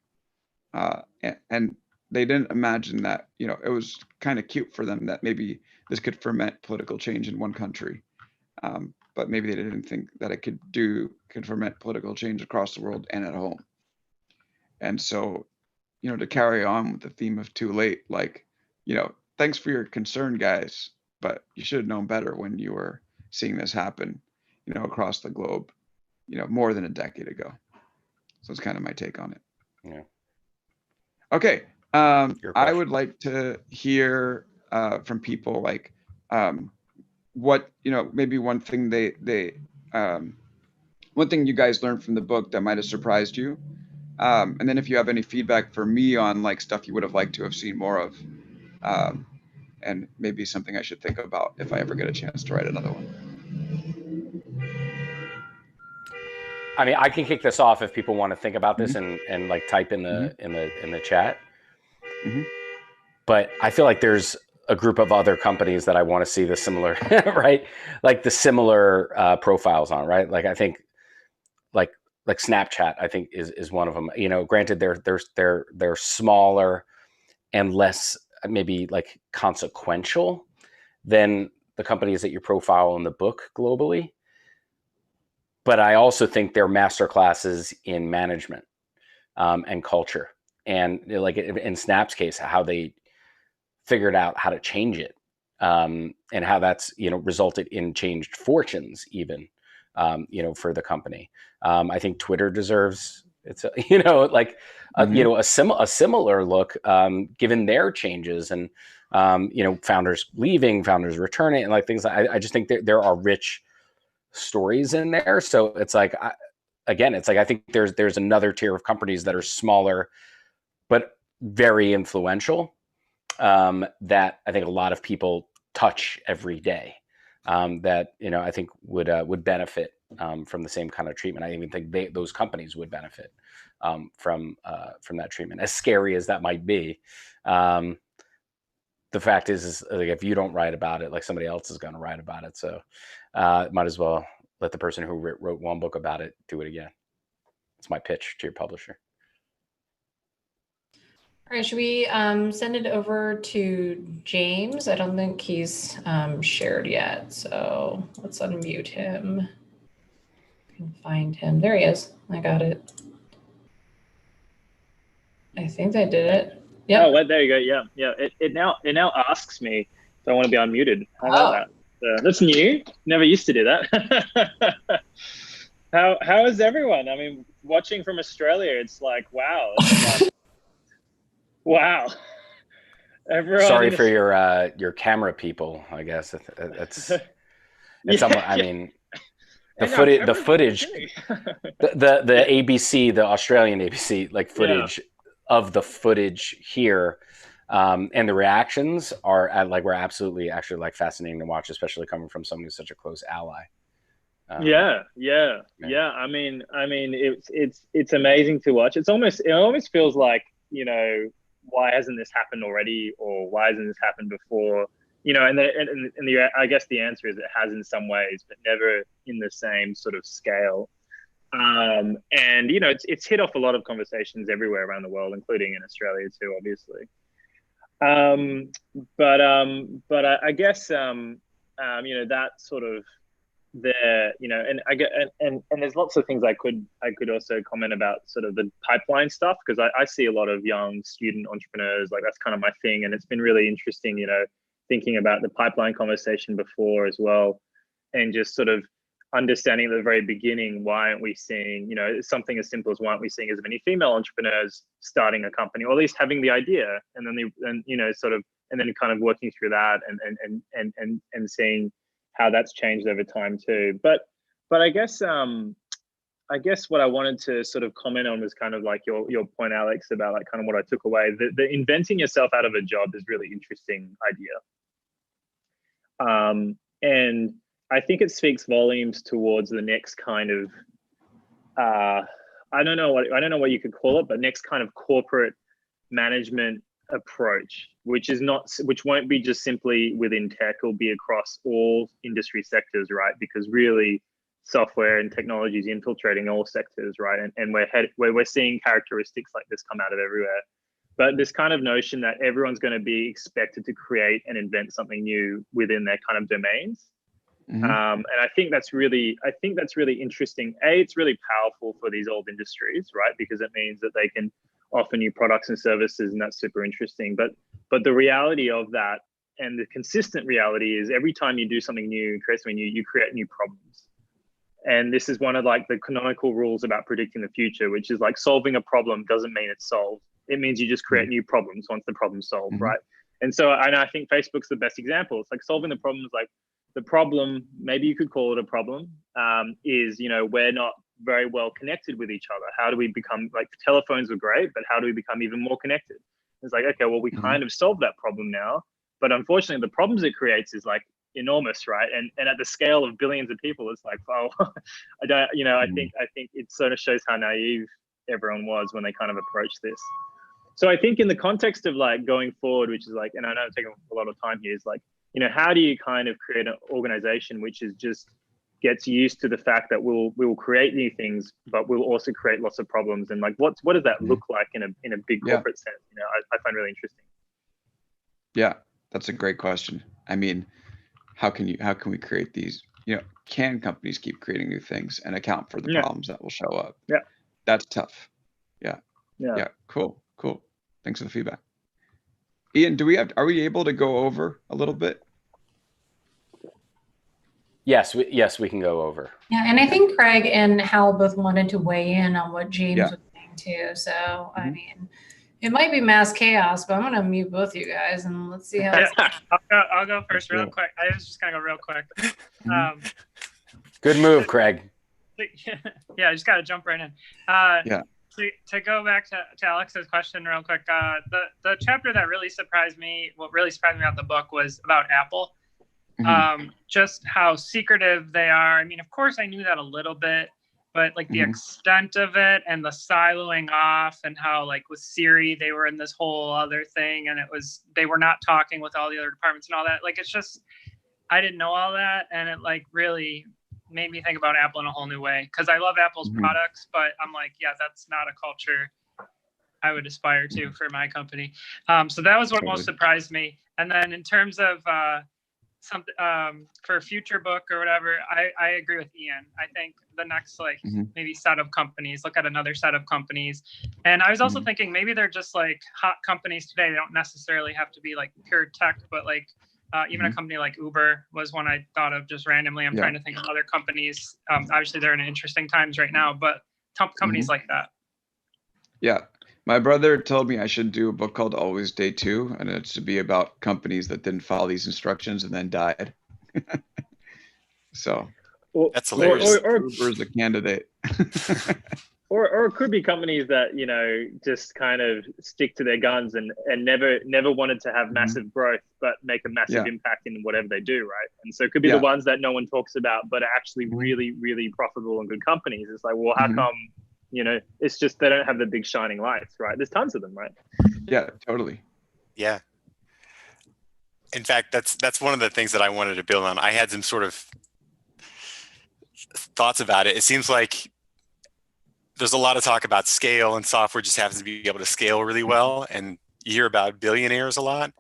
And they didn't imagine that, you know, it was kind of cute for them that maybe this could ferment political change in one country. But maybe they didn't think that it could ferment political change across the world and at home. And so, you know, to carry on with the theme of too late, like, you know, thanks for your concern, guys, but you should have known better when you were seeing this happen, you know, across the globe, you know, more than a decade ago. So it's kind of my take on it. Yeah. Okay. I would like to hear from people like what, you know, maybe one thing one thing you guys learned from the book that might have surprised you. And then if you have any feedback for me on like stuff you would have liked to have seen more of, and maybe something I should think about if I ever get a chance to write another one. I mean, I can kick this off if people want to think about this and like type in the chat. But I feel like there's a group of other companies that I want to see the similar, right? Like the similar profiles on, right? Like I think like Snapchat, I think is one of them. You know, granted they're smaller and less maybe like consequential than the companies that you profile in the book globally. But I also think they're masterclasses in management and culture. And like in Snap's case, how they figured out how to change it and how that's, you know, resulted in changed fortunes even, you know, for the company. I think Twitter deserves It's a, you know, like you know, a similar look, given their changes and you know, founders leaving, founders returning, and like things. I just think there are rich stories in there. So it's like, again, it's like I think there's another tier of companies that are smaller but very influential, that I think a lot of people touch every day, that, you know, I think would benefit from the same kind of treatment. I even think those companies would benefit from that treatment, as scary as that might be. The fact is like, if you don't write about it, like somebody else is going to write about it. So might as well let the person who wrote one book about it do it again. It's my pitch to your publisher. All right, should we send it over to James? I don't think he's shared yet, so let's unmute him. I can find him. There he is. I got it. I think I did it. Yeah. Oh, well, there you go. Yeah, yeah. It now asks me if I want to be unmuted. I know that. That's new. Never used to do that. How is everyone? I mean, watching from Australia, it's like, wow. It's like, wow. Everyone. Sorry for your camera people. I guess it's I mean, the footage, the ABC, the Australian ABC, like footage of the footage here, and the reactions are were absolutely actually like fascinating to watch, especially coming from someone who's such a close ally. Yeah. I mean, it's amazing to watch. It almost feels like, you know, why hasn't this happened already, or why hasn't this happened before? You know, and I guess the answer is it has in some ways, but never in the same sort of scale. And you know, it's hit off a lot of conversations everywhere around the world, including in Australia too, obviously. But I guess you know, that sort of there, you know, and I get and there's lots of things I could also comment about, sort of the pipeline stuff, because I see a lot of young student entrepreneurs, like that's kind of my thing, and it's been really interesting, you know, thinking about the pipeline conversation before as well, and just sort of understanding at the very beginning, why aren't we seeing, you know, something as simple as why aren't we seeing as many female entrepreneurs starting a company, or at least having the idea, and then you know, sort of, and then kind of working through that and seeing how that's changed over time too. But I guess what I wanted to sort of comment on was kind of like your point, Alex, about like kind of what I took away. The inventing yourself out of a job is really interesting idea. And I think it speaks volumes towards the next kind of I don't know what you could call it, but next kind of corporate management approach, which won't be just simply within tech, it'll be across all industry sectors, right? Because really software and technology is infiltrating all sectors, right? And we're seeing characteristics like this come out of everywhere. But this kind of notion that everyone's going to be expected to create and invent something new within their kind of domains. And I think that's really interesting. It's really powerful for these old industries, right? Because it means that they can offer new products and services, and that's super interesting. But the reality of that, and the consistent reality, is every time you do something new, create something new, you create new problems. And this is one of like the canonical rules about predicting the future, which is like solving a problem doesn't mean it's solved. It means you just create new problems once the problem's solved, right? And so, and I think Facebook's the best example. It's like solving the problems, like the problem, maybe you could call it a problem, is, you know, we're not very well connected with each other. How do we become, like, telephones were great, but how do we become even more connected? It's like, okay, well, we kind of solved that problem now, but unfortunately the problems it creates is like enormous, right? And at the scale of billions of people, it's like, oh, I don't, you know, I think it sort of shows how naive everyone was when they kind of approached this. So I think in the context of like going forward, which is like, and I know I'm taking a lot of time here, is like, you know, how do you kind of create an organization which is just gets used to the fact that we will create new things, but we'll also create lots of problems, and like what does that look like in a big corporate sense? You know, I find really interesting. Yeah, that's a great question. I mean, how can we create these? You know, can companies keep creating new things and account for the problems that will show up? Yeah, that's tough. Yeah. Cool. Thanks for the feedback. Ian, are we able to go over a little bit? Yes, we can go over. Yeah, and I think Craig and Hal both wanted to weigh in on what James was saying too. So, I mean, it might be mass chaos, but I'm going to mute both you guys and let's see how. I'll go first real quick. I was just going to go real quick. Good move, Craig. Yeah, I just got to jump right in. To go back to Alex's question real quick, the chapter that really surprised me, what really surprised me about the book was about Apple. Just how secretive they are. I mean, of course, I knew that a little bit, but like the extent of it and the siloing off and how like with Siri, they were in this whole other thing and they were not talking with all the other departments and all that. Like, it's just, I didn't know all that. And it like really made me think about Apple in a whole new way. Cause I love Apple's products, but I'm like, yeah, that's not a culture I would aspire to for my company. So that was what most surprised me. And then in terms of, something for a future book or whatever, I agree with Ian. I think the next like maybe set of companies, look at another set of companies. And I was also thinking maybe they're just like hot companies today. They don't necessarily have to be like pure tech, but like even a company like Uber was one I thought of just randomly. I'm trying to think of other companies. Obviously they're in interesting times right now, but companies like that. Yeah. My brother told me I should do a book called Always Day 2, and it's to be about companies that didn't follow these instructions and then died. So that's hilarious. Or Uber's a candidate. or it could be companies that, you know, just kind of stick to their guns and never wanted to have massive growth, but make a massive impact in whatever they do, right? And so it could be the ones that no one talks about, but are actually really, really profitable and good companies. It's like, well, how come? You know, it's just they don't have the big shining lights, right? There's tons of them, right? Yeah, totally. Yeah. In fact, that's one of the things that I wanted to build on. I had some sort of thoughts about it. It seems like there's a lot of talk about scale, and software just happens to be able to scale really well. And you hear about billionaires a lot,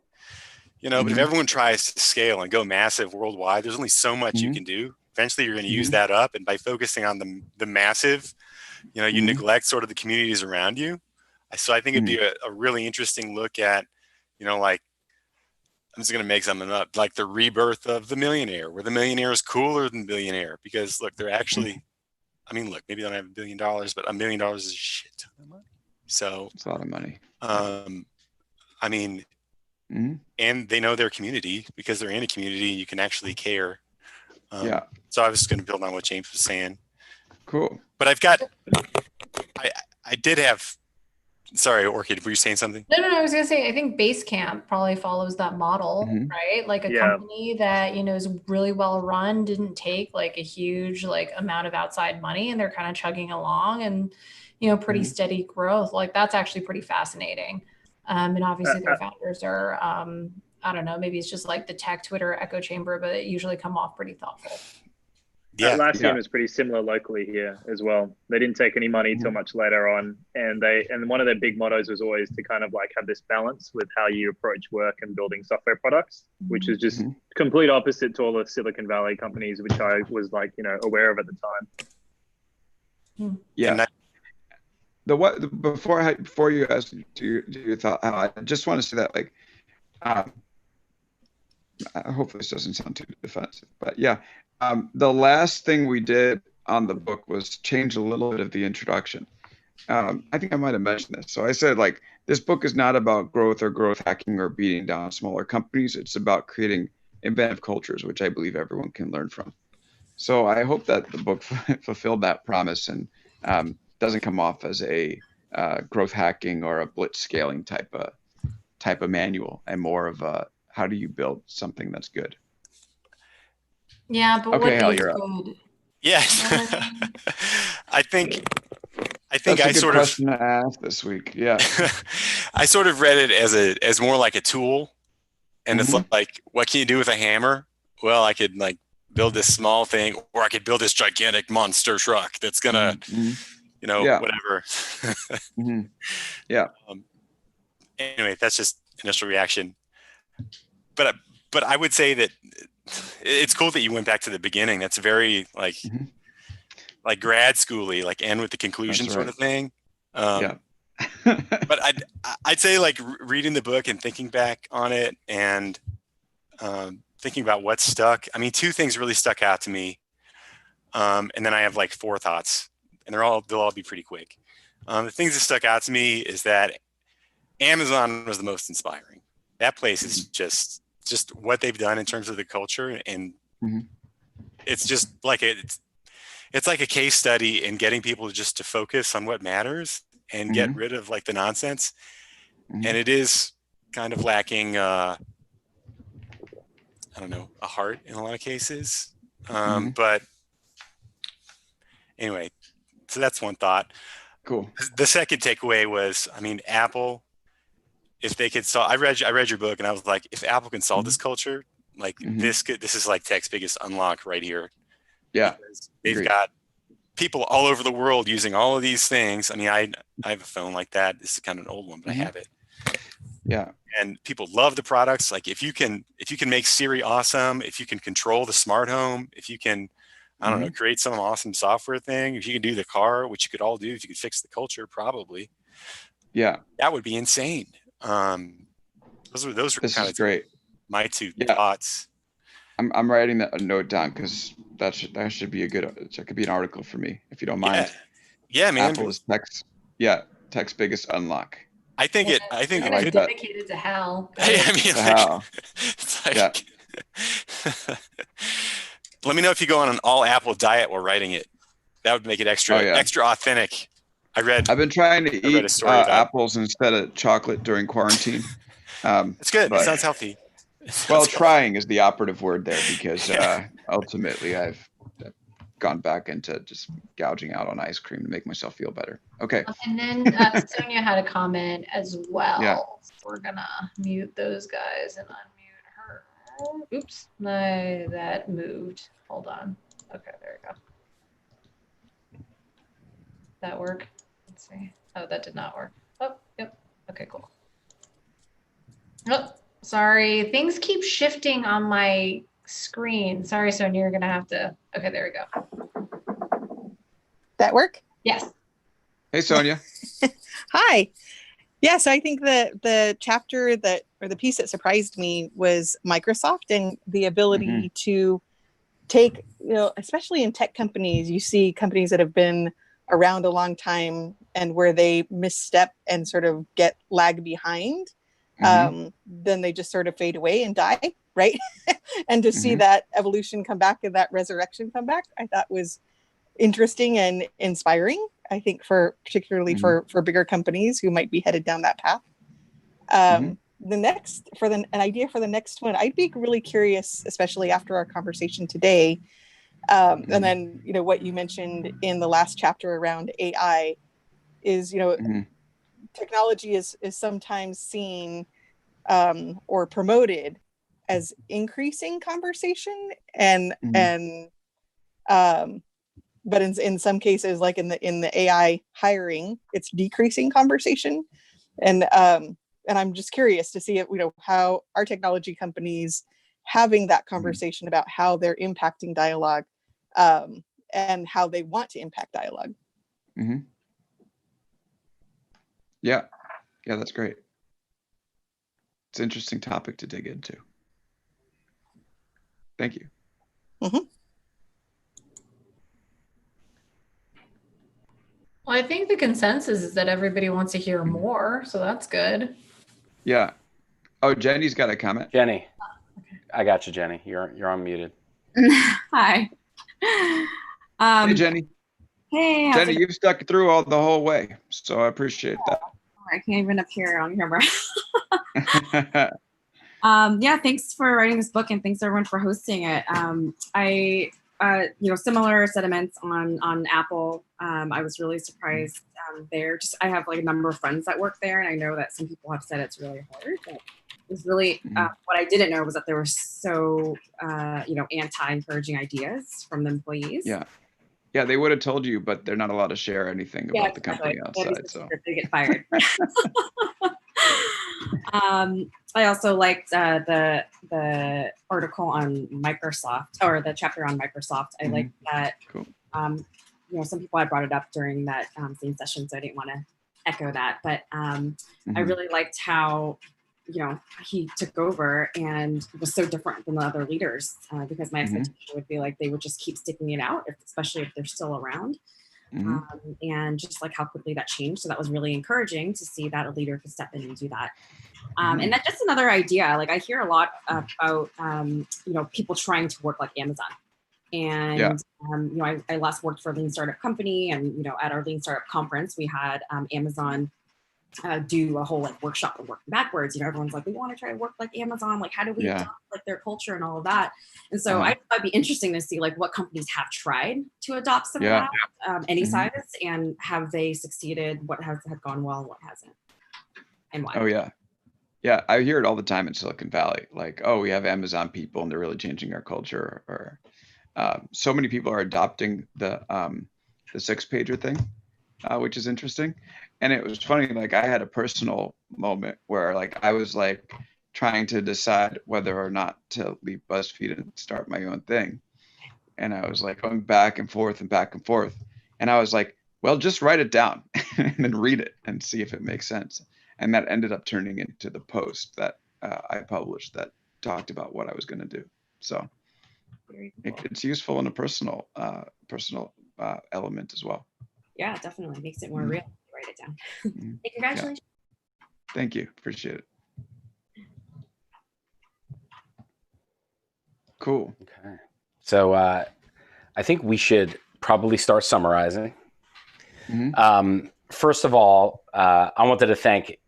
you know, but if everyone tries to scale and go massive worldwide, there's only so much you can do. Eventually you're going to use that up. And by focusing on the massive, you know, you neglect sort of the communities around you. So I think it'd be a really interesting look at, you know, like, I'm just going to make something up, like the rebirth of the millionaire, where the millionaire is cooler than billionaire because look, they're actually, I mean, look, maybe they don't have $1 billion, but $1 million is a shit ton of money. So it's a lot of money. I mean, and they know their community because they're in a community. You can actually care. So I was just going to build on what James was saying. Cool. But I did have, sorry, Orchid, were you saying something? No, I was going to say, I think Basecamp probably follows that model, right? Like a company that, you know, is really well run, didn't take like a huge like amount of outside money, and they're kind of chugging along and, you know, pretty steady growth. Like that's actually pretty fascinating. And obviously their founders are, I don't know, maybe it's just like the tech Twitter echo chamber, but it usually come off pretty thoughtful. Atlassian was pretty similar locally here as well. They didn't take any money till much later on, and one of their big mottos was always to kind of like have this balance with how you approach work and building software products, which is just complete opposite to all the Silicon Valley companies, which I was like, you know, aware of at the time. Yeah. Before you ask do your thought, I just want to say that like, hopefully this doesn't sound too defensive, but yeah. The last thing we did on the book was change a little bit of the introduction. I think I might have mentioned this. So I said, like, this book is not about growth or growth hacking or beating down smaller companies. It's about creating inventive cultures, which I believe everyone can learn from. So I hope that the book fulfilled that promise and doesn't come off as a growth hacking or a blitz scaling type of manual, and more of a how do you build something that's good. Yeah, but okay, what is you're good? Up. Yes. I think that's I a good sort question to ask this week. Yeah. I sort of read it as more like a tool, and it's like, what can you do with a hammer? Well, I could like build this small thing, or I could build this gigantic monster truck that's gonna, you know, whatever. Yeah. Anyway, that's just initial reaction. But I would say that it's cool that you went back to the beginning. That's very like grad schooly, like end with the conclusion sort of thing. But I'd say like reading the book and thinking back on it and thinking about what stuck. I mean, two things really stuck out to me. And then I have like four thoughts, and they'll all be pretty quick. The things that stuck out to me is that Amazon was the most inspiring. That place is just what they've done in terms of the culture, and it's just like it's like a case study in getting people just to focus on what matters and get rid of like the nonsense. And it is kind of lacking, I don't know, a heart in a lot of cases. But anyway, so that's one thought. Cool. The second takeaway was, I mean, Apple, if they could solve, I read your book and I was like, if Apple can solve this culture, like this is like tech's biggest unlock right here. Yeah. Because they've got people all over the world using all of these things. I mean, I have a phone like that. This is kind of an old one, but I have it. Yeah. And people love the products. Like if you can make Siri awesome, if you can control the smart home, if you can, I don't know, create some awesome software thing, if you can do the car, which you could all do, if you could fix the culture, probably. Yeah. That would be insane. Those are kind of great. My two thoughts. I'm writing a note down because that should be that could be an article for me, if you don't mind. Yeah, man. Apple is tech's biggest unlock. I think it's dedicated to Hal. I mean, Hal. It's like, let me know if you go on an all Apple diet while writing it. That would make it extra authentic. I've been trying to eat apples instead of chocolate during quarantine. It's good. It sounds healthy. Trying is the operative word there, because ultimately I've gone back into just gouging out on ice cream to make myself feel better. Okay. And then Sonia had a comment as well. Yeah. We're gonna mute those guys and unmute her. Oops, that moved. Hold on. Okay, there we go. That work? Let's see. Oh, that did not work. Oh, yep. Okay, cool. Oh, sorry. Things keep shifting on my screen. Sorry, Sonia, you're gonna have to. Okay, there we go. That work? Yes. Hey, Sonia. Hi. Yeah, so I think the chapter or the piece that surprised me was Microsoft and the ability to take, especially in tech companies, you see companies that have been around a long time and where they misstep and sort of get lag behind, then they just sort of fade away and die, right? And to see that evolution come back and that resurrection come back, I thought was interesting and inspiring. I think particularly for bigger companies who might be headed down that path. An idea for the next one, I'd be really curious, especially after our conversation today, and then what you mentioned in the last chapter around AI is technology is sometimes seen or promoted as increasing conversation but in some cases, like in the AI hiring, it's decreasing conversation. And I'm just curious to see how our technology companies having that conversation about how they're impacting dialogue and how they want to impact dialogue. Yeah, that's great. It's an interesting topic to dig into. Thank you. Well, I think the consensus is that everybody wants to hear more, so that's good. Yeah. Oh, Jenny's got a comment. Jenny, I got you, Jenny. You're unmuted. Hi. Hey, Jenny. Hey. Jenny, you've stuck through the whole way, so I appreciate that. I can't even appear on camera. Thanks for writing this book, and thanks everyone for hosting it. Similar sentiments on Apple. I was really surprised there. I have like a number of friends that work there, and I know that some people have said it's really hard. But it was really what I didn't know was that there were so anti-encouraging ideas from the employees. Yeah, they would have told you, but they're not allowed to share anything about the company outside. So they get fired. I also liked the article on Microsoft, or the chapter on Microsoft. I liked that. Cool. Some people had brought it up during that same session, so I didn't want to echo that. But I really liked how he took over and was so different than the other leaders, because my expectation would be like they would just keep sticking it out, especially if they're still around. and just like how quickly that changed. So that was really encouraging to see that a leader could step in and do that. And that's just another idea. Like I hear a lot about, people trying to work like Amazon. And, I last worked for a Lean Startup company, and, at our Lean Startup conference, we had Amazon do a whole like workshop of working backwards. Everyone's like, we want to try to work like Amazon. Like, how do we adopt like their culture and all of that? And so I thought it'd be interesting to see like what companies have tried to adopt some of that, any size, and have they succeeded? What has gone well and what hasn't, and why? Oh yeah. Yeah, I hear it all the time in Silicon Valley. Like, oh, we have Amazon people and they're really changing our culture. Or so many people are adopting the 6-pager thing, which is interesting. And it was funny, like I had a personal moment where like I was like trying to decide whether or not to leave BuzzFeed and start my own thing. And I was like going back and forth and back and forth. And I was like, well, just write it down and then read it and see if it makes sense. And that ended up turning into the post that I published that talked about what I was going to do. So it's useful in a personal element as well. Yeah, definitely makes it more real. Write it down. Hey, congratulations. Yeah. Thank you. Appreciate it. Cool. Okay. So I think we should probably start summarizing. First of all, I wanted to thank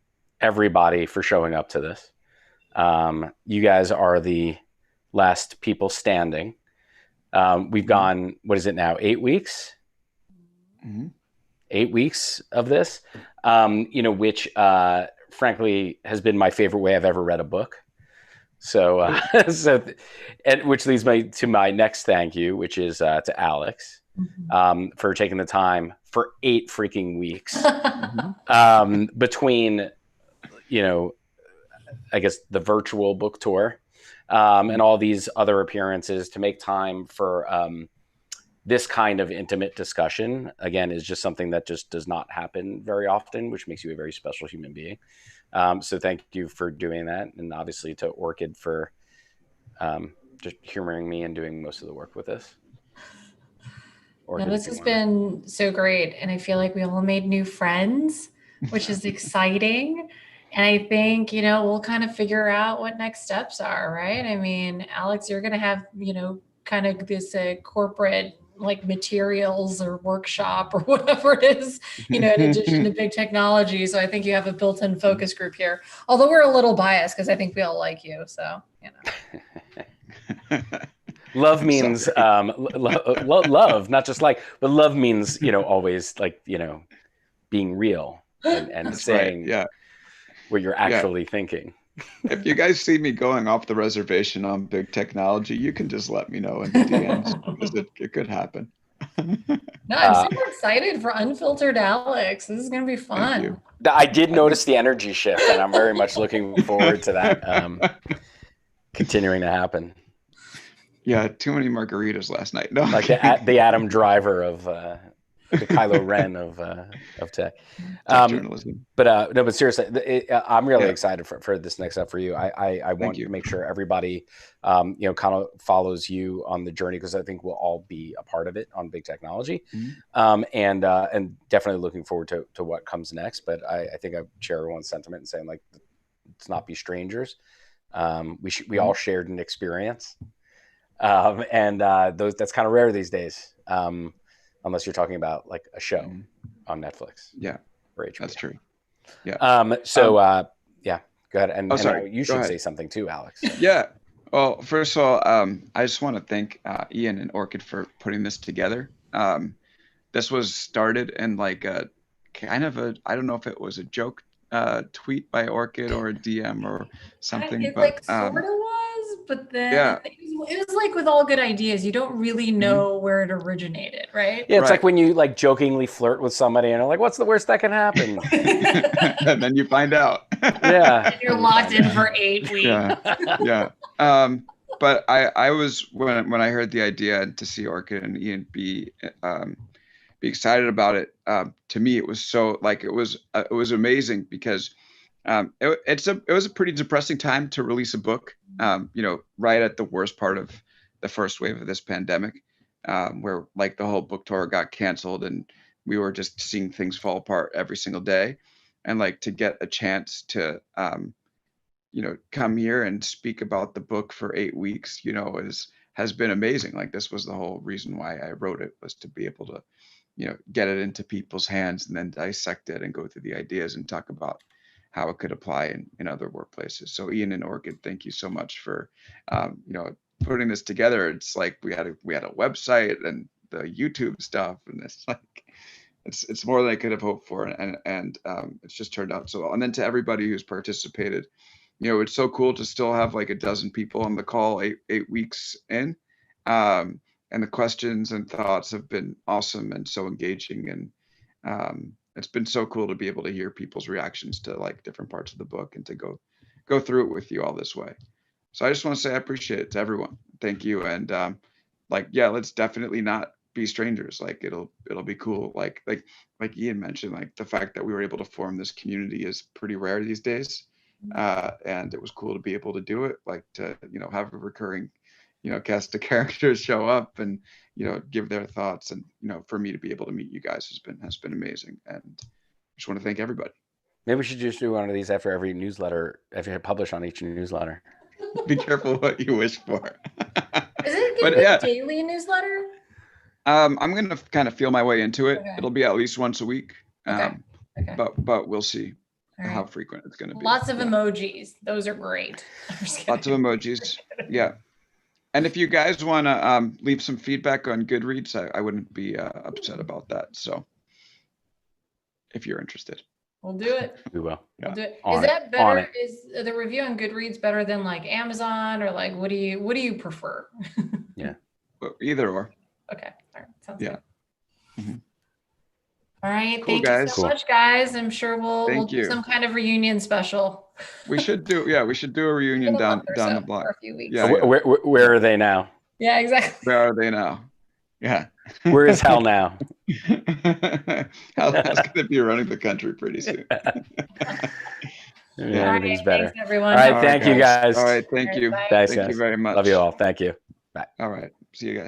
everybody for showing up to this. You guys are the last people standing. We've gone, what is it now, 8 weeks? 8 weeks of this, which frankly has been my favorite way I've ever read a book. So, which leads me to my next thank you, which is to Alex for taking the time for 8 freaking weeks between, I guess the virtual book tour and all these other appearances to make time for this kind of intimate discussion. Again, is just something that just does not happen very often, which makes you a very special human being. So thank you for doing that. And obviously to Orchid for just humoring me and doing most of the work with this. This has been so great. And I feel like we all made new friends, which is exciting. And I think, we'll kind of figure out what next steps are, right? I mean, Alex, you're going to have, kind of this corporate like materials or workshop or whatever it is, in addition to big technology. So I think you have a built-in focus group here, although we're a little biased because I think we all like you. So, Love means love, not just like, but love means, always like, being real and saying what you're actually thinking. If you guys see me going off the reservation on big technology, you can just let me know in the DMs because it could happen. No, I'm super excited for Unfiltered Alex. This is going to be fun. I did notice the energy shift, and I'm very much looking forward to that continuing to happen. Yeah, too many margaritas last night. No, like the Adam Driver of the Kylo Ren of tech. Journalism. But seriously, I'm really excited for this next step for you. I want to make sure everybody, kind of follows you on the journey, because I think we'll all be a part of it on big technology, and definitely looking forward to what comes next. But I think I share everyone's sentiment in saying, like, let's not be strangers. We all shared an experience, and that's kind of rare these days. Unless you're talking about like a show on Netflix. Yeah, or HBO. That's true. Yeah. Go ahead. And you should say something too, Alex. Yeah. Well, first of all, I just want to thank Ian and Orchid for putting this together. This was started in like a kind of I don't know if it was a joke tweet by Orchid or a DM or something. It sort of was, but then it was like with all good ideas, you don't really know where it originated, right? Yeah, it's like when you like jokingly flirt with somebody and you're like, what's the worst that can happen? And then you find out. Yeah. And you're locked in for 8 weeks. Yeah. But I was, when I heard the idea to see Orchid and Ian be excited about it, to me it was so like it was amazing, because it was a pretty depressing time to release a book, right at the worst part of the first wave of this pandemic, where like the whole book tour got canceled and we were just seeing things fall apart every single day. And like to get a chance to, you know, come here and speak about the book for 8 weeks, you know, has been amazing. Like this was the whole reason why I wrote it, was to be able to, you know, get it into people's hands and then dissect it and go through the ideas and talk about how it could apply in other workplaces. So Ian and Orchid, thank you so much for, you know, putting this together. It's like we had a website and the YouTube stuff, and it's like, it's more than I could have hoped for. And it's just turned out so well. And then to everybody who's participated, you know, it's so cool to still have like a dozen people on the call 8 weeks in. And the questions and thoughts have been awesome and so engaging. And it's been so cool to be able to hear people's reactions to like different parts of the book and to go through it with you all this way. So I just want to say I appreciate it to everyone. Thank you. And like, yeah, let's definitely not be strangers. Like it'll be cool. Like Ian mentioned, like the fact that we were able to form this community is pretty rare these days. And it was cool to be able to do it, like to, you know, have a recurring, you know, cast of characters show up and, you know, give their thoughts. And, you know, for me to be able to meet you guys has been amazing. And I just want to thank everybody. Maybe we should just do one of these after every newsletter, after you publish on each newsletter. Be careful what you wish for. Is it going to be a daily newsletter? I'm going to kind of feel my way into it. Okay. It'll be at least once a week. Okay. But we'll see Right. how frequent it's going to be. Lots of emojis. Those are great. Lots of emojis. Yeah. And if you guys want to leave some feedback on Goodreads, I wouldn't be upset about that. So if you're interested. We'll do it. We will. We'll do it. On Is that it. better? On it. Is the review on Goodreads better than like Amazon, or like what do you prefer? Yeah. Either or. Okay. All right. Sounds Yeah. good. Mhm. All right. Cool, Thank you guys. so much, guys. I'm sure we'll Thank do you. some kind of reunion special. We should do a reunion In a down month or the so, block. for a few weeks. Yeah. Where are they now? Yeah, exactly. Where are they now? Yeah. Where is hell now? Hell's going to be running the country pretty soon. Maybe All right, anything's better. Thanks, everyone. All right. Thank you, guys. All right. Thank you. Bye. Thanks, Thank guys. you very much. Love you all. Thank you. Bye. All right. See you guys.